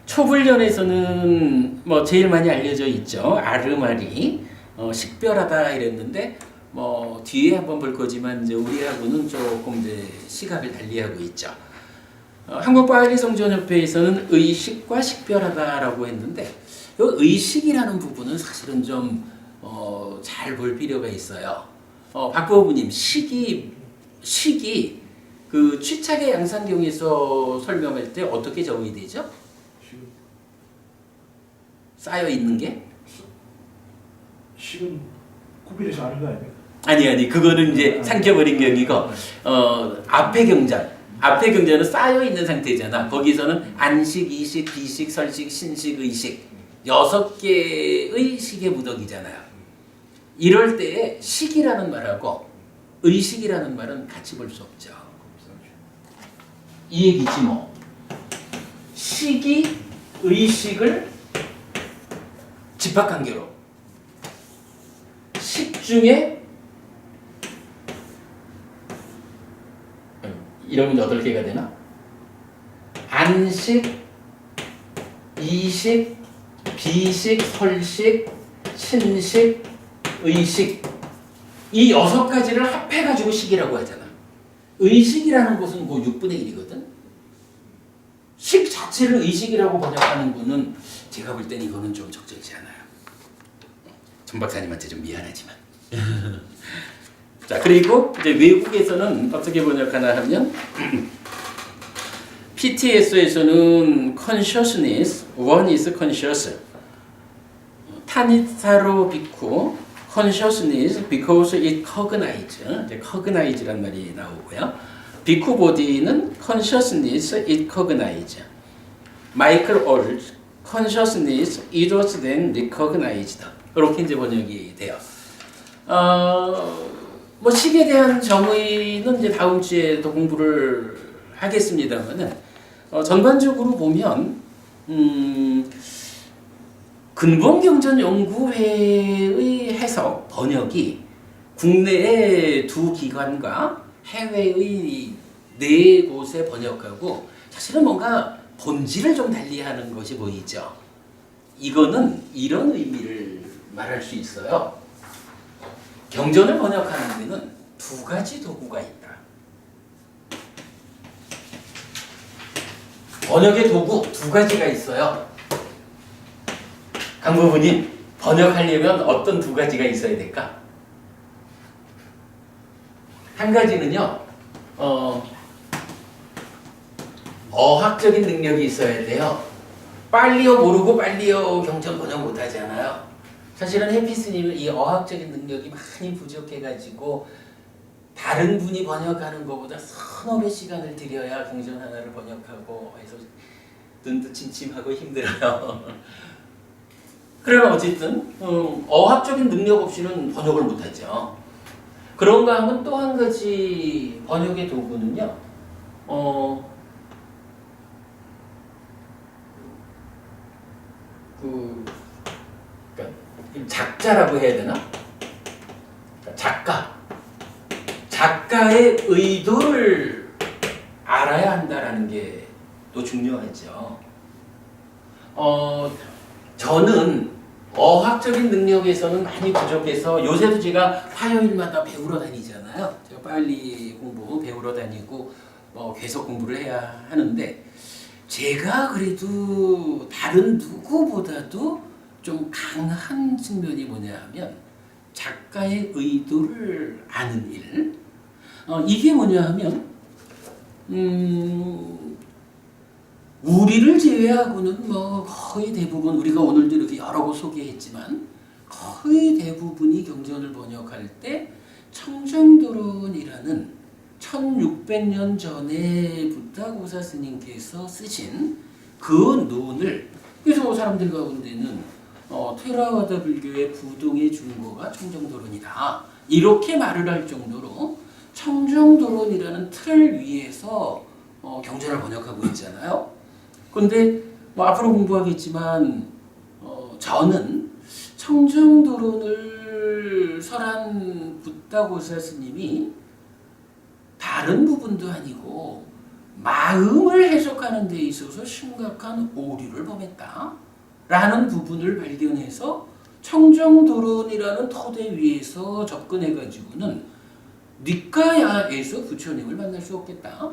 초불련에서는 뭐 제일 많이 알려져 있죠. 아르마리 식별하다 이랬는데 뭐 뒤에 한번 볼 거지만 이제 우리하고는 조금 이제 시각을 달리하고 있죠. 한국바알리성전협회에서는 의식과 식별하다라고 했는데 이 의식이라는 부분은 사실은 좀 잘 볼 필요가 있어요. 박보부님 식이 그 취착의 양산경에서 설명할 때 어떻게 정의되죠? 쌓여 있는 게? 식은 구별해서 아는 거 아닙니까? 아니 그거는 이제 삼켜버린 경이고 앞에 경자는 쌓여 있는 상태잖아. 거기서는 안식, 이식, 비식, 설식, 신식, 의식 6개의 식의 무덕이잖아요. 이럴 때에 식이라는 말하고 의식이라는 말은 같이 볼 수 없죠. 이 얘기지 뭐. 식이 의식을 집합관계로 식 중에 이러면 8개가 되나? 안식, 이식, 비식, 설식, 신식, 의식 이 6가지를 합해가지고 식이라고 하잖아. 의식이라는 것은 뭐 6분의 1이거든. 식 자체를 의식이라고 번역하는 거는 제가 볼 땐 이거는 좀 적절치 않아요. 전 박사님한테 좀 미안하지만. 자, 그리고 이제 외국에서는 어떻게 번역하나 하면 PTS에서는 consciousness, one is conscious. 타니타로 비쿠 consciousness because it cognize. 이제 cognize란 말이 나오고요. 비쿠 보디는 consciousness it cognize. 마이클 올즈 consciousness it was then recognized. 이렇게 이제 번역이 돼요. 뭐 식에 대한 정의는 이제 다음 주에 더 공부를 하겠습니다만은 전반적으로 보면 근본경전연구회의 해석 번역이 국내의 두 기관과 해외의 네 곳에 번역하고 사실은 뭔가 본질을 좀 달리하는 것이 보이죠. 이거는 이런 의미를 말할 수 있어요. 경전을 번역하는 데는 두 가지 도구가 있다. 번역의 도구 두 가지가 있어요. 강부부님, 번역하려면 어떤 두 가지가 있어야 될까? 한 가지는요, 어학적인 능력이 있어야 돼요. 빨리요 모르고 빨리요 경전 번역 못하잖아요. 사실은 해피스님은 이 어학적인 능력이 많이 부족해가지고 다른 분이 번역하는 것보다 서너 배 시간을 들여야 경전 하나를 번역하고 해서 눈도 침침하고 힘들어요. 그러나 어쨌든 어학적인 능력 없이는 번역을 못하죠. 그런가 하면 또 한 가지 번역의 도구는요. 그러니까 작자라고 해야 되나? 작가의 의도를 알아야 한다라는 게 또 중요하죠. 저는 어학적인 능력에서는 많이 부족해서 요새도 제가 화요일마다 배우러 다니잖아요. 제가 빨리 공부 배우러 다니고 계속 공부를 해야 하는데 제가 그래도 다른 누구보다도 좀 강한 측면이 뭐냐 하면 작가의 의도를 아는 일. 이게 뭐냐 하면 우리를 제외하고는 뭐 거의 대부분 우리가 오늘도 이렇게 여러 곳 소개했지만 거의 대부분이 경전을 번역할 때 청정도론이라는 1600년 전에 부타고사 스님께서 쓰신 그 논을 그래서 사람들 가운데는 테라와다 불교의 부동의 중고가 청정도론이다 이렇게 말을 할 정도로 청정도론이라는 틀 위에서 경전을 번역하고 있잖아요. 근데 앞으로 공부하겠지만 저는 청정도론을 설한 부타고사 스님이 다른 부분도 아니고 마음을 해석하는 데 있어서 심각한 오류를 범했다 라는 부분을 발견해서 청정도론이라는 토대 위에서 접근해가지고는 니까야에서 부처님을 만날 수 없겠다.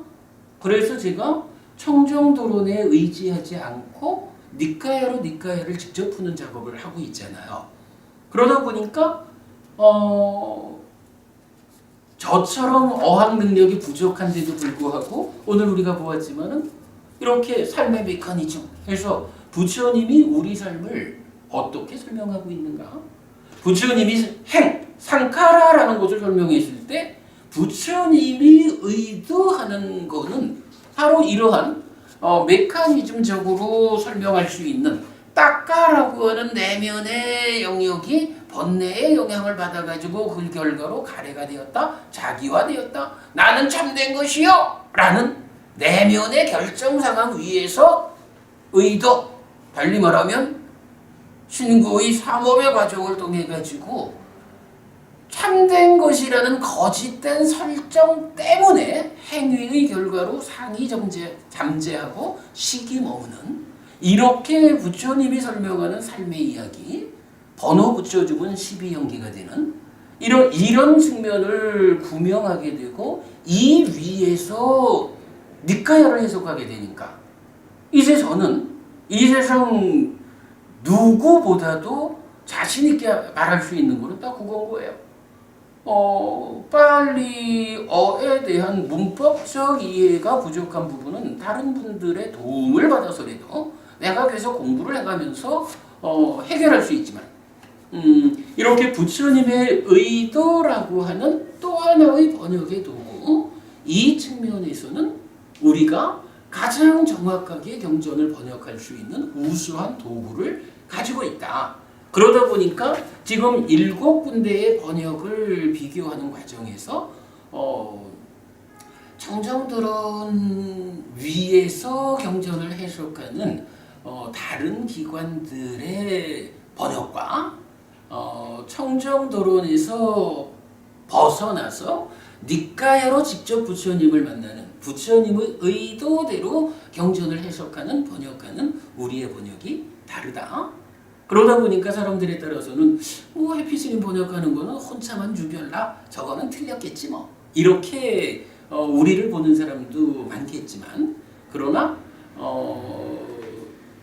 그래서 제가 청정도론에 의지하지 않고 니까야를 직접 푸는 작업을 하고 있잖아요. 그러다 보니까 저처럼 어학 능력이 부족한데도 불구하고 오늘 우리가 보았지만은 이렇게 삶의 메커니즘 해서 부처님이 우리 삶을 어떻게 설명하고 있는가? 부처님이 상카라라는 것을 설명했을 때 부처님이 의도하는 거는 바로 이러한 메커니즘적으로 설명할 수 있는 따까라고 하는 내면의 영역이 번뇌의 영향을 받아가지고 그 결과로 가래가 되었다, 자기화되었다, 나는 참된 것이요! 라는 내면의 결정 상황 위에서 의도, 달리 말하면 신구의 삼업의 과정을 통해 가지고 참된 것이라는 거짓된 설정 때문에 행위의 결과로 상이 잠재하고 식이 머무는 이렇게 부처님이 설명하는 삶의 이야기 번호 붙여주면 12연기가 되는 이런 측면을 구명하게 되고 이 위에서 니까야를 해석하게 되니까 이제 저는 이 세상 누구보다도 자신 있게 말할 수 있는 거는 딱 그건 거예요. 빨리어에 대한 문법적 이해가 부족한 부분은 다른 분들의 도움을 받아서라도 내가 계속 공부를 해가면서 해결할 수 있지만 이렇게 부처님의 의도라고 하는 또 하나의 번역의 도구, 이 측면에서는 우리가 가장 정확하게 경전을 번역할 수 있는 우수한 도구를 가지고 있다. 그러다 보니까 지금 7군데의 번역을 비교하는 과정에서 청정도론 위에서 경전을 해석하는 다른 기관들의 번역과 청정도론에서 벗어나서 닉가야로 직접 부처님을 만나는 부처님의 의도대로 경전을 해석하는 번역하는 우리의 번역이 다르다. 그러다 보니까 사람들에 따라서는 해피스님 번역하는 거는 혼자만 주별나 저거는 틀렸겠지 뭐 이렇게 우리를 보는 사람도 많겠지만 그러나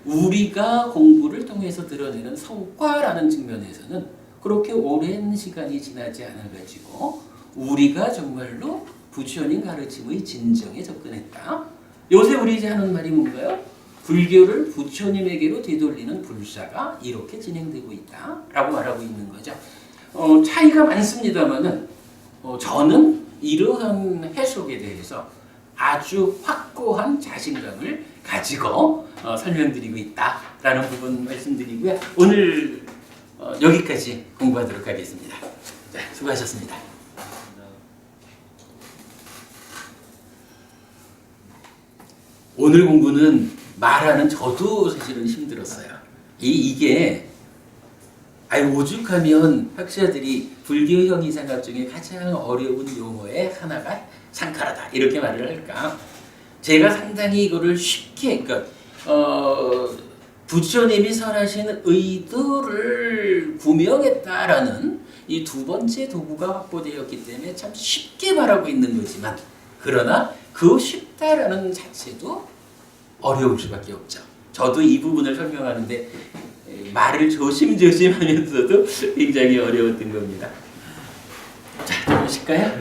우리가 공부를 통해서 드러내는 성과라는 측면에서는 그렇게 오랜 시간이 지나지 않아가지고 우리가 정말로 부처님 가르침의 진정에 접근했다. 요새 우리 이제 하는 말이 뭔가요? 불교를 부처님에게로 되돌리는 불사가 이렇게 진행되고 있다라고 말하고 있는 거죠. 차이가 많습니다만은 저는 이러한 해석에 대해서 아주 확고한 자신감을 가지고 설명드리고 있다라는 부분 말씀드리고요. 오늘 여기까지 공부하도록 하겠습니다. 자, 수고하셨습니다. 오늘 공부는 말하는 저도 사실은 힘들었어요. 이게 오죽하면 학자들이 불교 형이상학 중에 가장 어려운 용어의 하나가 상카라다 이렇게 말을 할까? 제가 상당히 이거를 쉽게 그러니까 부처님이 설하신 의도를 구명했다라는 이 두 번째 도구가 확보되었기 때문에 참 쉽게 말하고 있는 거지만 그러나 그 쉽다라는 자체도 어려울 수밖에 없죠. 저도 이 부분을 설명하는데 말을 조심조심하면서도 굉장히 어려웠던 겁니다. 자, 들어보실까요?